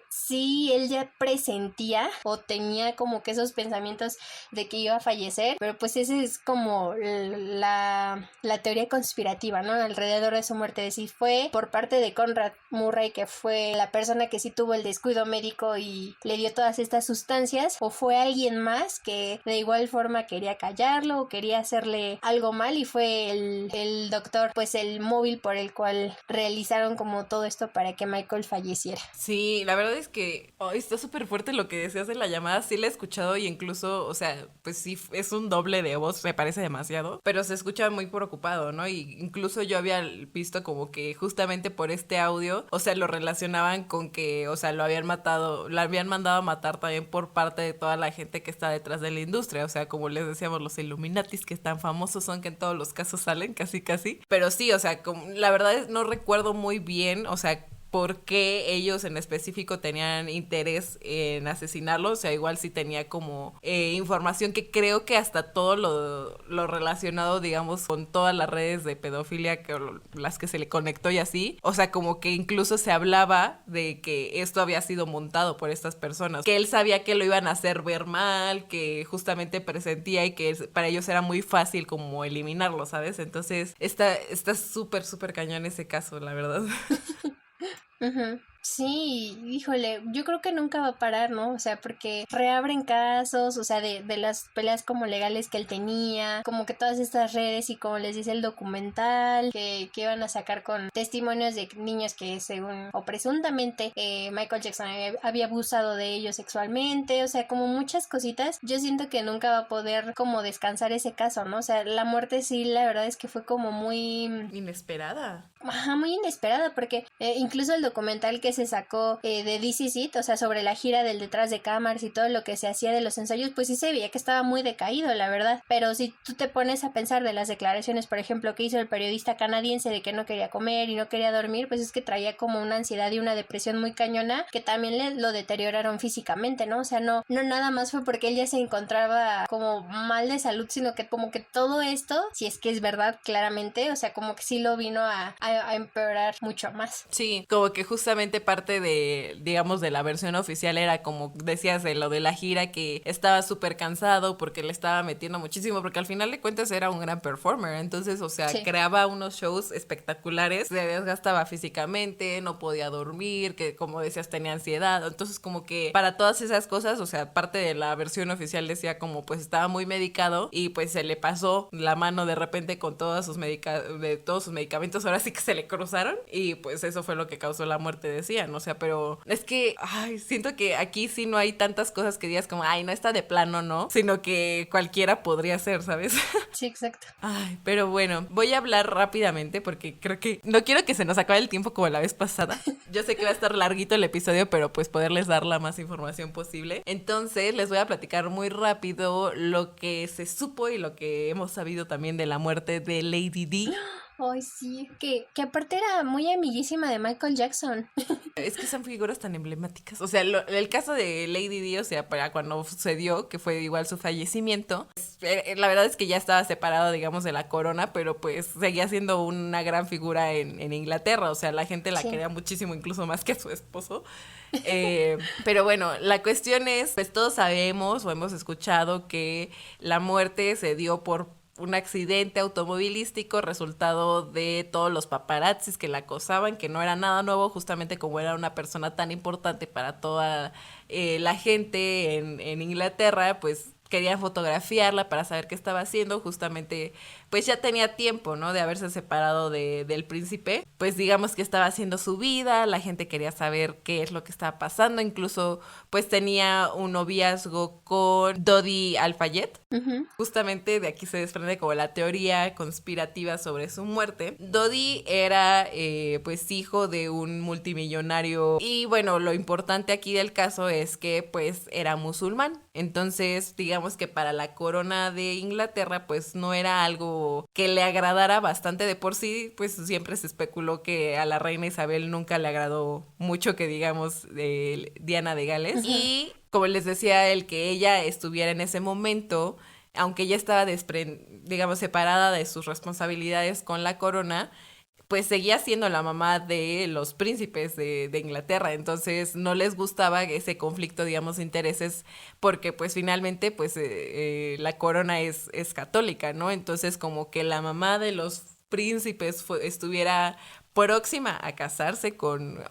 sí él ya presentía o tenía como que esos pensamientos de que iba a fallecer, pero pues esa es como la teoría conspirativa, ¿no? Alrededor de su muerte, de si fue por parte de Conrad Murray, que fue la persona que sí tuvo el descuido médico y le dio todas estas sustancias, o fue alguien más que de igual forma quería callarlo o quería hacerle algo mal y fue el doctor, pues el móvil por el cual realizaron como todo esto para que Michael falleciera. Sí, la verdad es que está súper fuerte lo que decías de la llamada, sí la he escuchado y incluso, o sea, pues sí, es un doble de voz, me parece demasiado, pero se escucha muy preocupado, ¿no? Y incluso yo había visto como que justamente por este audio, o sea, lo relacionaban con que, o sea, lo habían mandado a matar también por parte de toda la gente que está detrás de la industria, o sea, como les decíamos, los Illuminatis que tan famosos son que en todos los casos salen, casi, pero sí, o sea, la verdad es no recuerdo muy bien, o sea, por qué ellos en específico tenían interés en asesinarlo, o sea, igual sí tenía como información que creo que hasta todo lo relacionado, digamos, con todas las redes de pedofilia, las que se le conectó y así, o sea, como que incluso se hablaba de que esto había sido montado por estas personas, que él sabía que lo iban a hacer ver mal, que justamente presentía y que para ellos era muy fácil como eliminarlo, ¿sabes? Entonces, está súper cañón ese caso, la verdad. Uh-huh. Sí, híjole, yo creo que nunca va a parar, ¿no? O sea, porque reabren casos, o sea, de las peleas como legales que él tenía, como que todas estas redes y como les dice el documental, que iban a sacar con testimonios de niños que según o presuntamente Michael Jackson había abusado de ellos sexualmente, o sea, como muchas cositas. Yo siento que nunca va a poder como descansar ese caso, ¿no? O sea, la muerte sí, la verdad es que fue como muy... inesperada. Ajá, muy inesperada, porque incluso el documental que se sacó de This Is It, o sea, sobre la gira del detrás de cámaras y todo lo que se hacía de los ensayos, pues sí se veía que estaba muy decaído, la verdad. Pero si tú te pones a pensar de las declaraciones, por ejemplo, que hizo el periodista canadiense de que no quería comer y no quería dormir, pues es que traía como una ansiedad y una depresión muy cañona que también lo deterioraron físicamente, ¿no? O sea, no nada más fue porque él ya se encontraba como mal de salud, sino que como que todo esto, si es que es verdad claramente, o sea, como que sí lo vino a empeorar mucho más. Sí, como que justamente parte de, digamos, de la versión oficial era como decías de lo de la gira, que estaba súper cansado porque le estaba metiendo muchísimo, porque al final de cuentas era un gran performer, entonces, o sea, sí, creaba unos shows espectaculares, se desgastaba físicamente, no podía dormir, que como decías tenía ansiedad, entonces como que para todas esas cosas, o sea, parte de la versión oficial decía como pues estaba muy medicado y pues se le pasó la mano de repente con todos sus medicamentos, ahora sí que se le cruzaron y pues eso fue lo que causó la muerte, decían, o sea, pero es que, siento que aquí sí no hay tantas cosas que digas como, no está de plano, ¿no? Sino que cualquiera podría ser, ¿sabes? Sí, exacto. Pero bueno, voy a hablar rápidamente porque creo que no quiero que se nos acabe el tiempo como la vez pasada. Yo sé que va a estar larguito el episodio, pero pues poderles dar la más información posible. Entonces, les voy a platicar muy rápido lo que se supo y lo que hemos sabido también de la muerte de Lady Di. Ay, sí, que aparte era muy amiguísima de Michael Jackson. Es que son figuras tan emblemáticas. O sea, el caso de Lady Di, o sea, para cuando sucedió, que fue igual su fallecimiento, la verdad es que ya estaba separado, digamos, de la corona, pero pues seguía siendo una gran figura en Inglaterra. O sea, la gente la quería muchísimo, incluso más que a su esposo. Pero bueno, la cuestión es, pues todos sabemos o hemos escuchado que la muerte se dio por un accidente automovilístico resultado de todos los paparazzis que la acosaban, que no era nada nuevo, justamente como era una persona tan importante para toda la gente en Inglaterra, pues querían fotografiarla para saber qué estaba haciendo. Justamente pues ya tenía tiempo, ¿no?, de haberse separado del príncipe. Pues digamos que estaba haciendo su vida, la gente quería saber qué es lo que estaba pasando, incluso pues tenía un noviazgo con Dodi Al-Fayed. Justamente de aquí se desprende como la teoría conspirativa sobre su muerte. Dodi era pues hijo de un multimillonario, y bueno, lo importante aquí del caso es que pues era musulmán. Entonces digamos que para la corona de Inglaterra pues no era algo que le agradara bastante. De por sí pues siempre se especuló que a la reina Isabel nunca le agradó mucho que digamos Diana de Gales. Y como les decía, el que ella estuviera en ese momento, aunque ella estaba digamos separada de sus responsabilidades con la corona, pues seguía siendo la mamá de los príncipes de Inglaterra. Entonces no les gustaba ese conflicto, digamos, de intereses, porque pues finalmente pues la corona es católica, ¿no? Entonces como que la mamá de los príncipes estuviera próxima a casarse con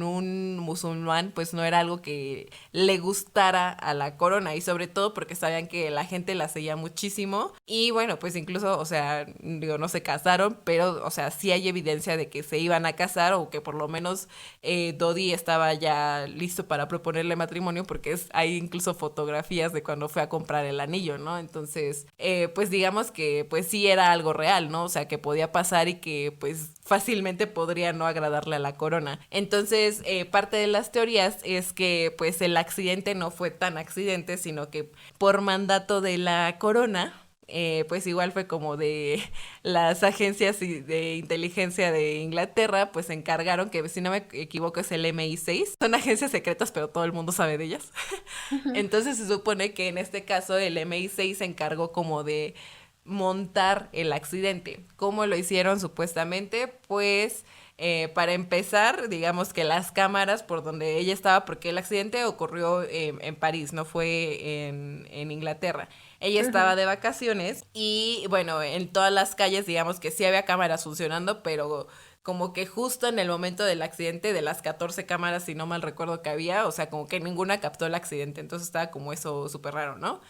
un musulmán, pues no era algo que le gustara a la corona, y sobre todo porque sabían que la gente la seguía muchísimo. Y bueno, pues incluso, o sea, digo, no se casaron, pero, o sea, sí hay evidencia de que se iban a casar, o que por lo menos Dodi estaba ya listo para proponerle matrimonio, porque hay incluso fotografías de cuando fue a comprar el anillo, ¿no? Entonces, pues digamos que pues sí era algo real, ¿no? O sea, que podía pasar y que pues fácilmente podría no agradarle a la corona. Entonces, parte de las teorías es que pues el accidente no fue tan accidente, sino que por mandato de la corona, pues igual fue como de las agencias de inteligencia de Inglaterra, pues se encargaron, que si no me equivoco es el MI6, son agencias secretas pero todo el mundo sabe de ellas. Entonces se supone que en este caso el MI6 se encargó como de montar el accidente. ¿Cómo lo hicieron supuestamente? Pues para empezar, digamos que las cámaras por donde ella estaba, porque el accidente ocurrió en París, no fue en Inglaterra. Ella estaba de vacaciones y bueno, en todas las calles digamos que sí había cámaras funcionando, pero como que justo en el momento del accidente, de las 14 cámaras, si no mal recuerdo que había, o sea, como que ninguna captó el accidente. Entonces estaba como eso súper raro, ¿no?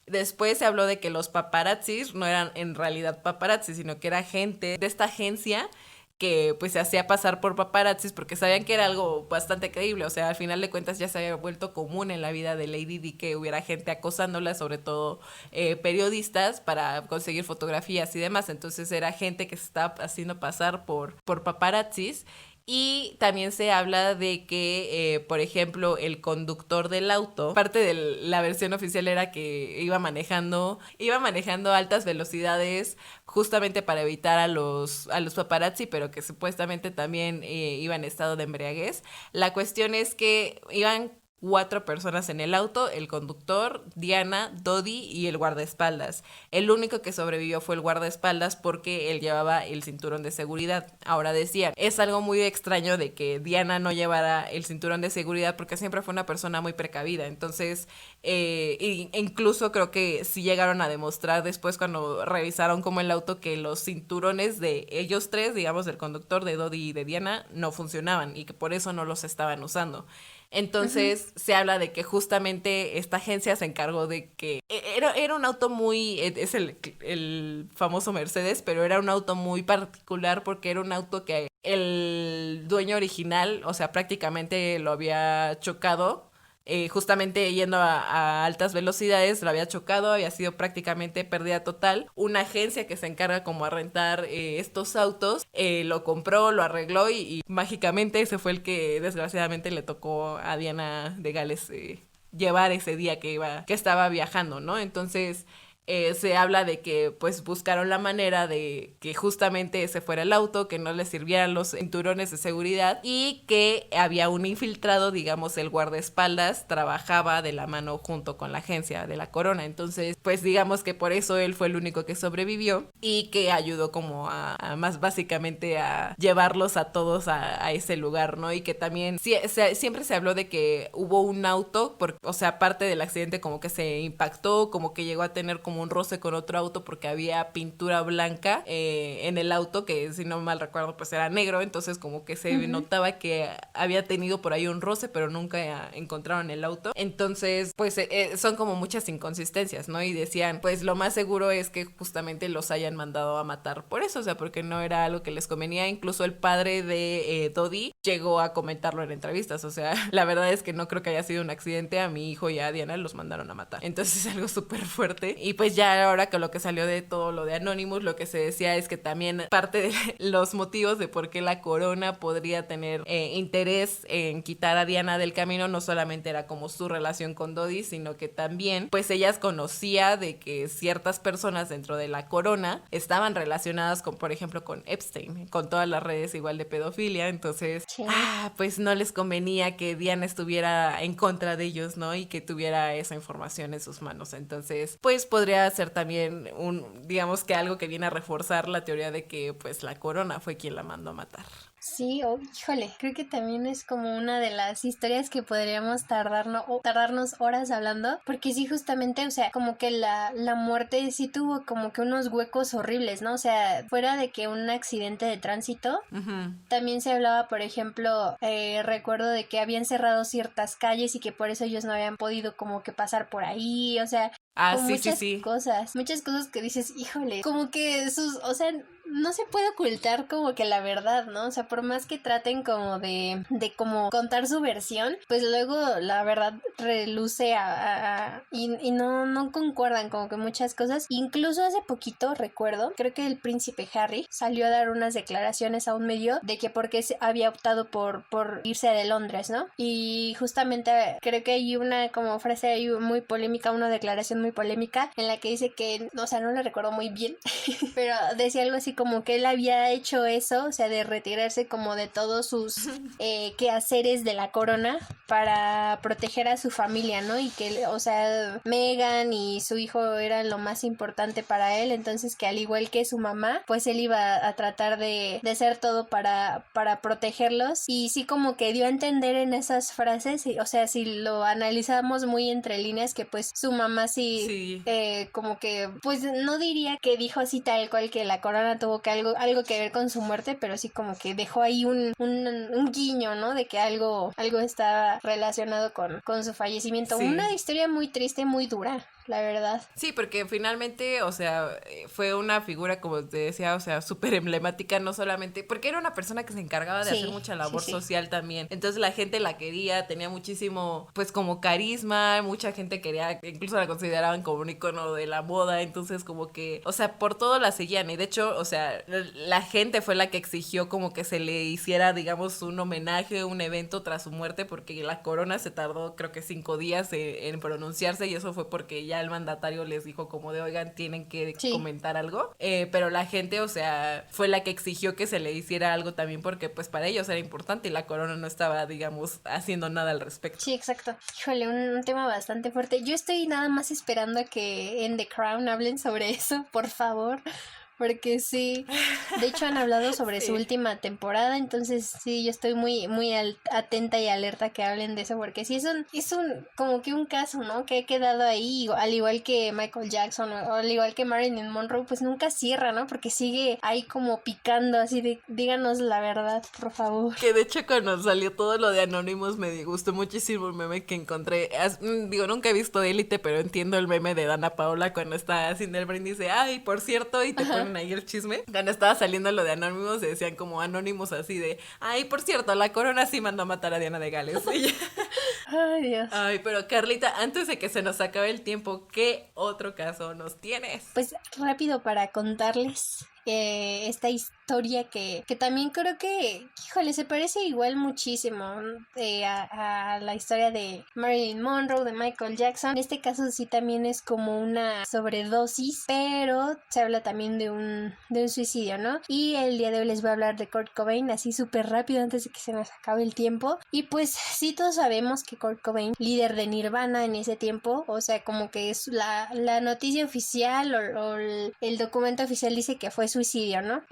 Después se habló de que los paparazzis no eran en realidad paparazzis, sino que era gente de esta agencia que pues se hacía pasar por paparazzis porque sabían que era algo bastante creíble. O sea, al final de cuentas ya se había vuelto común en la vida de Lady Di que hubiera gente acosándola, sobre todo periodistas, para conseguir fotografías y demás. Entonces era gente que se estaba haciendo pasar por paparazzis. Y también se habla de que, por ejemplo, el conductor del auto, parte de la versión oficial era que iba manejando a altas velocidades justamente para evitar a los paparazzi, pero que supuestamente también iba en estado de embriaguez. La cuestión es que iban 4 personas en el auto: el conductor, Diana, Dodi y el guardaespaldas. El único que sobrevivió fue el guardaespaldas porque él llevaba el cinturón de seguridad. Ahora decían, es algo muy extraño de que Diana no llevara el cinturón de seguridad porque siempre fue una persona muy precavida. Entonces, incluso creo que sí llegaron a demostrar después cuando revisaron como el auto que los cinturones de ellos tres, digamos del conductor, de Dodi y de Diana, no funcionaban y que por eso no los estaban usando. Entonces se habla de que justamente esta agencia se encargó de que era un auto muy, es el famoso Mercedes, pero era un auto muy particular porque era un auto que el dueño original, o sea, prácticamente lo había chocado. Justamente yendo a altas velocidades, lo había chocado, había sido prácticamente pérdida total. Una agencia que se encarga como a rentar estos autos, lo compró, lo arregló y mágicamente ese fue el que desgraciadamente le tocó a Diana de Gales llevar ese día que estaba viajando, ¿no? Entonces se habla de que pues buscaron la manera de que justamente ese fuera el auto, que no le sirvieran los cinturones de seguridad y que había un infiltrado, digamos el guardaespaldas, trabajaba de la mano junto con la agencia de la corona. Entonces pues digamos que por eso él fue el único que sobrevivió y que ayudó como a más básicamente a llevarlos a todos a ese lugar, ¿no? Y que también siempre se habló de que hubo un auto, o sea, parte del accidente como que se impactó, como que llegó a tener como como un roce con otro auto porque había pintura blanca en el auto, que si no mal recuerdo pues era negro, entonces como que se notaba que había tenido por ahí un roce, pero nunca encontraron el auto. Entonces pues son como muchas inconsistencias, ¿no? Y decían, pues lo más seguro es que justamente los hayan mandado a matar por eso, o sea, porque no era algo que les convenía. Incluso el padre de Dodi llegó a comentarlo en entrevistas, o sea, la verdad es que no creo que haya sido un accidente, a mi hijo y a Diana los mandaron a matar. Entonces es algo súper fuerte. Y pues ya ahora con lo que salió de todo lo de Anonymous, lo que se decía es que también parte de los motivos de por qué la corona podría tener interés en quitar a Diana del camino no solamente era como su relación con Dodi, sino que también pues ellas conocía de que ciertas personas dentro de la corona estaban relacionadas con, por ejemplo, con Epstein, con todas las redes igual de pedofilia. Entonces pues no les convenía que Diana estuviera en contra de ellos, ¿no? Y que tuviera esa información en sus manos. Entonces pues podría ser también digamos que algo que viene a reforzar la teoría de que pues la corona fue quien la mandó a matar. Sí, híjole, creo que también es como una de las historias que podríamos tardarnos horas hablando, porque sí, justamente, o sea, como que la muerte sí tuvo como que unos huecos horribles, ¿no? O sea, fuera de que un accidente de tránsito, también se hablaba, por ejemplo, recuerdo de que habían cerrado ciertas calles y que por eso ellos no habían podido como que pasar por ahí, o sea, muchas cosas que dices, híjole, como que o sea, no se puede ocultar como que la verdad, ¿no? O sea, por más que traten como de como contar su versión, pues luego la verdad reluce y no concuerdan como que muchas cosas. Incluso hace poquito, recuerdo, creo que el príncipe Harry salió a dar unas declaraciones a un medio de que porque había optado por irse de Londres, ¿no? Y justamente creo que hay una como frase ahí muy polémica, una declaración muy polémica en la que dice que, o sea, no lo recuerdo muy bien, pero decía algo así como que él había hecho eso, o sea, de retirarse como de todos sus quehaceres de la corona para proteger a su familia, ¿no? Y que, o sea, Meghan y su hijo eran lo más importante para él, entonces que al igual que su mamá, pues él iba a tratar de hacer todo para protegerlos. Y sí como que dio a entender en esas frases, o sea, si lo analizamos muy entre líneas, que pues su mamá sí. Como que, pues no diría que dijo así tal cual que la corona tuvo que algo que ver con su muerte, pero sí como que dejó ahí un guiño, ¿no? De que algo estaba relacionado con su fallecimiento. Una historia muy triste, muy dura, la verdad. Sí, porque finalmente, o sea, fue una figura, como te decía, o sea, súper emblemática, no solamente, porque era una persona que se encargaba de hacer mucha labor social también, entonces la gente la quería, tenía muchísimo, pues como carisma, mucha gente quería, incluso la consideraban como un icono de la moda, entonces como que, o sea, por todo la seguían, y de hecho, o sea, la gente fue la que exigió como que se le hiciera, digamos, un homenaje, un evento tras su muerte, porque la corona se tardó, creo que 5 días en pronunciarse, y eso fue porque ya el mandatario les dijo como de, oigan, tienen que comentar algo, pero la gente, o sea, fue la que exigió que se le hiciera algo también, porque pues para ellos era importante y la corona no estaba, digamos, haciendo nada al respecto. Sí, exacto. Híjole, un tema bastante fuerte. Yo estoy nada más esperando a que en The Crown hablen sobre eso, por favor. Porque sí, de hecho han hablado sobre su última temporada, entonces sí, yo estoy muy atenta y alerta que hablen de eso, porque sí es un como que un caso, ¿no? Que ha quedado ahí, al igual que Michael Jackson o al igual que Marilyn Monroe, pues nunca cierra, ¿no? Porque sigue ahí como picando, así de, díganos la verdad, por favor. Que de hecho cuando salió todo lo de Anonymous me gustó muchísimo el meme que encontré, digo, nunca he visto Élite, pero entiendo el meme de Dana Paola cuando está haciendo el brindis y dice, ay, por cierto, y te ponen ahí el chisme. Cuando estaba saliendo lo de Anonymous, se decían como Anonymous así de, ay, por cierto, la corona sí mandó a matar a Diana de Gales. Ay, Dios. Ay, pero Carlita, antes de que se nos acabe el tiempo, ¿qué otro caso nos tienes? Pues rápido para contarles esta historia que también creo que, híjole, se parece igual muchísimo a la historia de Marilyn Monroe, de Michael Jackson. En este caso sí también es como una sobredosis, pero se habla también de un suicidio, ¿no? Y el día de hoy les voy a hablar de Kurt Cobain, así súper rápido antes de que se nos acabe el tiempo. Y pues sí, todos sabemos que Kurt Cobain, líder de Nirvana en ese tiempo, o sea, como que es la noticia oficial o el documento oficial dice que fue suicidio, ¿no?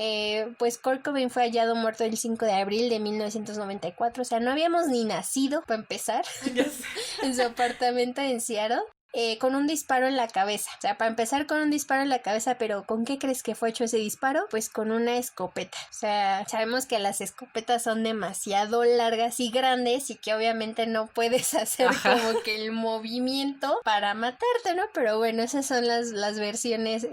Pues Kurt Cobain fue hallado muerto el 5 de abril de 1994, o sea, no habíamos ni nacido, para empezar, en su apartamento en Seattle. con un disparo en la cabeza. O sea, para empezar con un disparo en la cabeza, pero ¿con qué crees que fue hecho ese disparo? Pues con una escopeta. O sea, sabemos que las escopetas son demasiado largas y grandes y que obviamente no puedes hacer como que el movimiento para matarte, ¿no? Pero bueno, esas son las versiones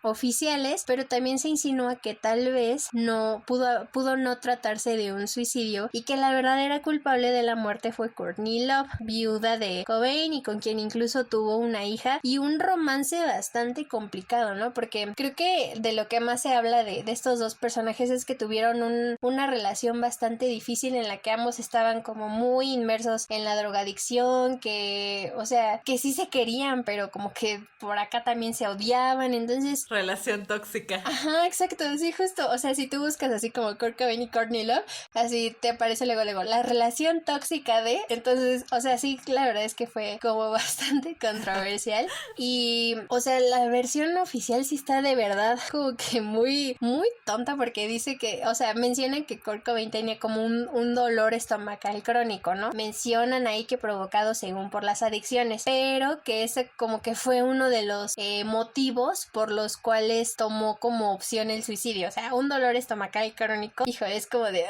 oficiales, pero también se insinúa que tal vez no pudo no tratarse de un suicidio y que la verdadera culpable de la muerte fue Courtney Love, viuda de Cobain y con quien incluso tuvo una hija y un romance bastante complicado, ¿no? Porque creo que de lo que más se habla de estos dos personajes es que tuvieron una relación bastante difícil en la que ambos estaban como muy inmersos en la drogadicción, que, o sea, que sí se querían, pero como que por acá también se odiaban, entonces... Relación tóxica. Ajá, exacto, sí, justo, o sea, si tú buscas así como Kurt Cobain y Courtney Love, así te aparece luego, la relación tóxica de... Entonces, o sea, sí, la verdad es que fue como bastante controversial y, o sea, la versión oficial sí está de verdad como que muy, muy tonta porque dice que, o sea, mencionan que Kurt Cobain tenía como un dolor estomacal crónico, ¿no? Mencionan ahí que provocado según por las adicciones, pero que ese como que fue uno de los motivos por los cuales tomó como opción el suicidio. O sea, un dolor estomacal crónico, híjole, es como de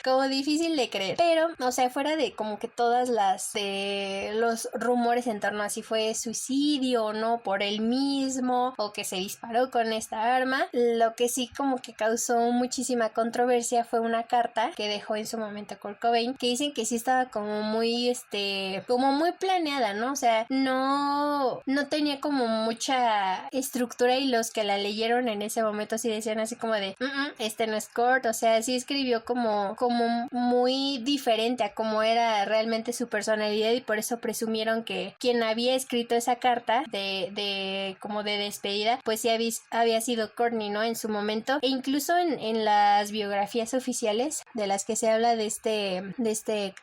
como difícil de creer, pero, o sea, fuera de como que todas los rumores en torno a si fue suicidio o no por él mismo o que se disparó con esta arma, lo que sí como que causó muchísima controversia fue una carta que dejó en su momento Kurt Cobain, que dicen que sí estaba como muy como muy planeada, ¿no? O sea, no tenía como mucha estructura y los que la leyeron en ese momento sí decían así como de este no es Kurt, o sea, sí escribió como muy diferente a cómo era realmente su personalidad y por eso presumieron que quien había escrito esa carta como de despedida, pues sí había sido Courtney, ¿no? En su momento, e incluso en las biografías oficiales de las que se habla de este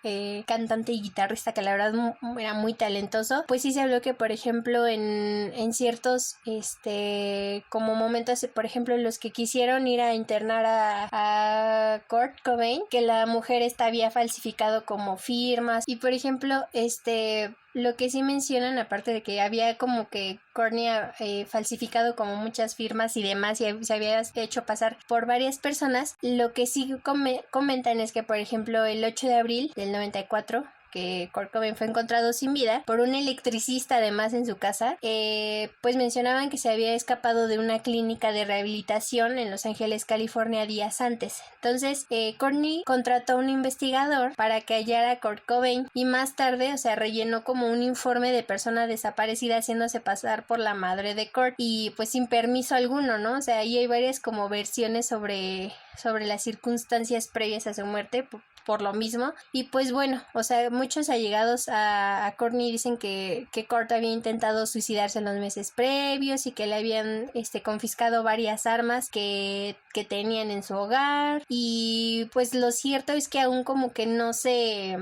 cantante y guitarrista que la verdad era muy talentoso, pues sí se habló que por ejemplo en ciertos como momentos, por ejemplo en los que quisieron ir a internar a Kurt Cobain, que la mujer había falsificado como firmas y por ejemplo lo que sí mencionan, aparte de que había como que Courtney falsificado como muchas firmas y demás y se había hecho pasar por varias personas, lo que sí comentan es que por ejemplo el 8 de abril del 94 que Kurt Cobain fue encontrado sin vida por un electricista además en su casa, pues mencionaban que se había escapado de una clínica de rehabilitación en Los Ángeles, California días antes. Entonces Courtney contrató a un investigador para que hallara a Kurt Cobain y más tarde, o sea, rellenó como un informe de persona desaparecida haciéndose pasar por la madre de Kurt y pues sin permiso alguno, ¿no? O sea, ahí hay varias como versiones sobre las circunstancias previas a su muerte por lo mismo. Y pues bueno, o sea, muchos allegados a Courtney dicen que Kurt había intentado suicidarse en los meses previos y que le habían confiscado varias armas que tenían en su hogar. Y pues lo cierto es que aún como que no se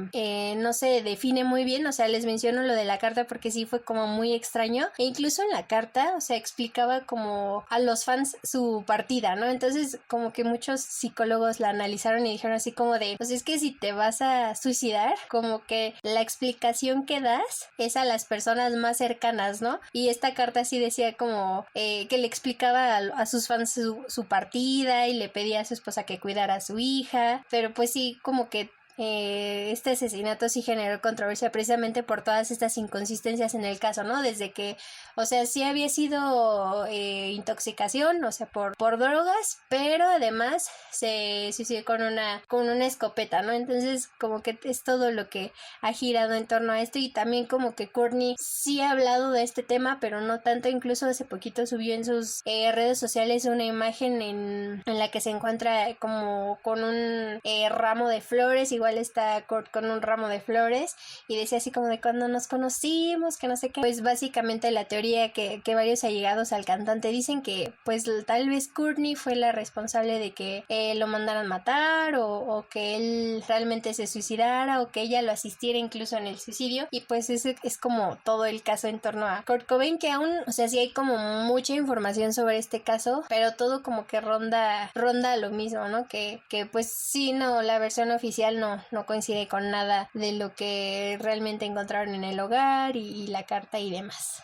define muy bien. O sea, les menciono lo de la carta porque sí fue como muy extraño. E incluso en la carta, o sea, explicaba como a los fans su partida, ¿no? Entonces como que muchos psicólogos la analizaron y dijeron así como de, pues es que si te vas a suicidar, como que la explicación que das es a las personas más cercanas, ¿no? Y esta carta sí decía como que le explicaba a sus fans su partida y le pedía a su esposa que cuidara a su hija, pero pues sí, como que este asesinato sí generó controversia precisamente por todas estas inconsistencias en el caso, ¿no? Desde que, o sea, sí había sido intoxicación, o sea, por drogas, pero además se suicidó con una escopeta, ¿no? Entonces, como que es todo lo que ha girado en torno a esto y también como que Courtney sí ha hablado de este tema, pero no tanto, incluso hace poquito subió en sus redes sociales una imagen en la que se encuentra como con un ramo de flores, igual está Kurt con un ramo de flores y decía así como de cuando nos conocimos, que no sé qué. Pues básicamente la teoría que varios allegados al cantante dicen que pues tal vez Courtney fue la responsable de que lo mandaran matar o que él realmente se suicidara o que ella lo asistiera incluso en el suicidio y pues ese es como todo el caso en torno a Kurt Cobain, que aún, o sea, sí hay como mucha información sobre este caso, pero todo como que ronda lo mismo, ¿no? Que pues sí, no, la versión oficial no coincide con nada de lo que realmente encontraron en el hogar y la carta y demás.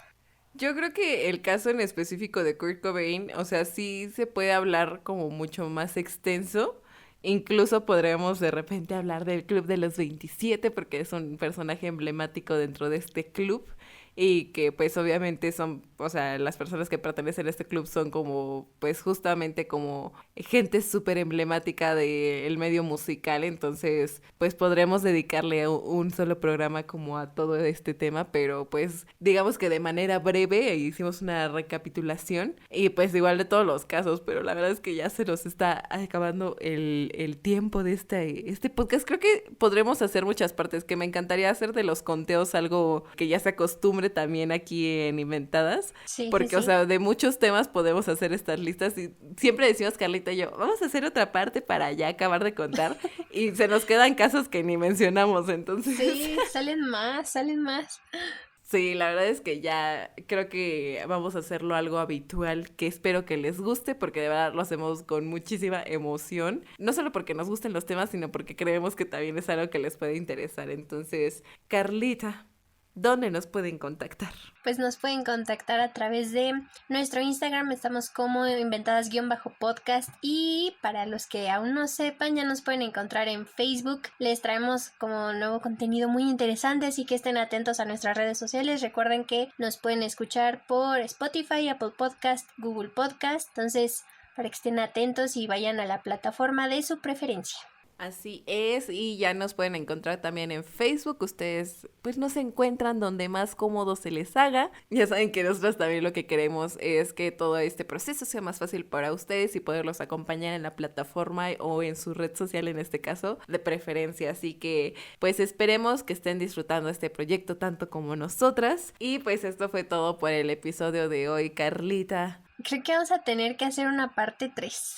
Yo creo que el caso en específico de Kurt Cobain, o sea, sí se puede hablar como mucho más extenso. Incluso podremos de repente hablar del Club de los 27 porque es un personaje emblemático dentro de este club y que pues obviamente son, o sea, las personas que pertenecen a este club son como, pues justamente como gente súper emblemática del medio musical, entonces pues podremos dedicarle un solo programa como a todo este tema, pero pues digamos que de manera breve hicimos una recapitulación y pues igual de todos los casos, pero la verdad es que ya se nos está acabando el tiempo de este podcast. Creo que podremos hacer muchas partes, que me encantaría hacer de los conteos algo que ya se acostumbre también aquí en Inventadas, Sí, porque, sí, o sí. sea, de muchos temas podemos hacer estas listas y siempre decimos Carlita y yo, vamos a hacer otra parte para ya acabar de contar y se nos quedan casos que ni mencionamos, entonces... Sí, salen más, salen más. Sí, la verdad es que ya creo que vamos a hacerlo algo habitual, que espero que les guste, porque de verdad lo hacemos con muchísima emoción, no solo porque nos gusten los temas, sino porque creemos que también es algo que les puede interesar. Entonces, Carlita, ¿dónde nos pueden contactar? Pues nos pueden contactar a través de nuestro Instagram, estamos como inventadas-podcast, y para los que aún no sepan ya nos pueden encontrar en Facebook. Les traemos como nuevo contenido muy interesante, así que estén atentos a nuestras redes sociales. Recuerden que nos pueden escuchar por Spotify, Apple Podcast, Google Podcast, entonces para que estén atentos y vayan a la plataforma de su preferencia. Así es, y ya nos pueden encontrar también en Facebook. Ustedes pues nos encuentran donde más cómodo se les haga. Ya saben que nosotros también lo que queremos es que todo este proceso sea más fácil para ustedes y poderlos acompañar en la plataforma o en su red social, en este caso, de preferencia. Así que pues esperemos que estén disfrutando este proyecto tanto como nosotras. Y pues esto fue todo por el episodio de hoy, Carlita. Creo que vamos a tener que hacer una parte 3.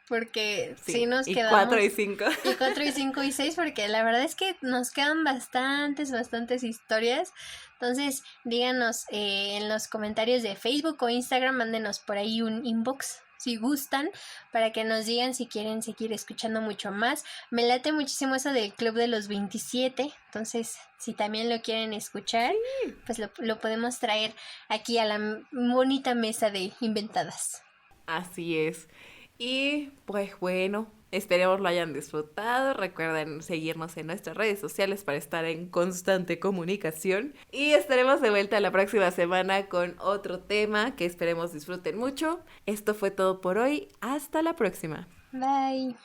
Porque Sí, si nos y quedamos... 4 y 5. Y 4 y 5 y 6, porque la verdad es que nos quedan bastantes historias. Entonces, díganos en los comentarios de Facebook o Instagram, mándenos por ahí un inbox si gustan, para que nos digan si quieren seguir escuchando mucho más. Me late muchísimo eso del Club de los 27, entonces si también lo quieren escuchar, pues lo podemos traer aquí a la bonita mesa de Inventadas. Así es. Y pues bueno, esperemos lo hayan disfrutado. Recuerden seguirnos en nuestras redes sociales para estar en constante comunicación. Y estaremos de vuelta la próxima semana con otro tema que esperemos disfruten mucho. Esto fue todo por hoy. Hasta la próxima. Bye.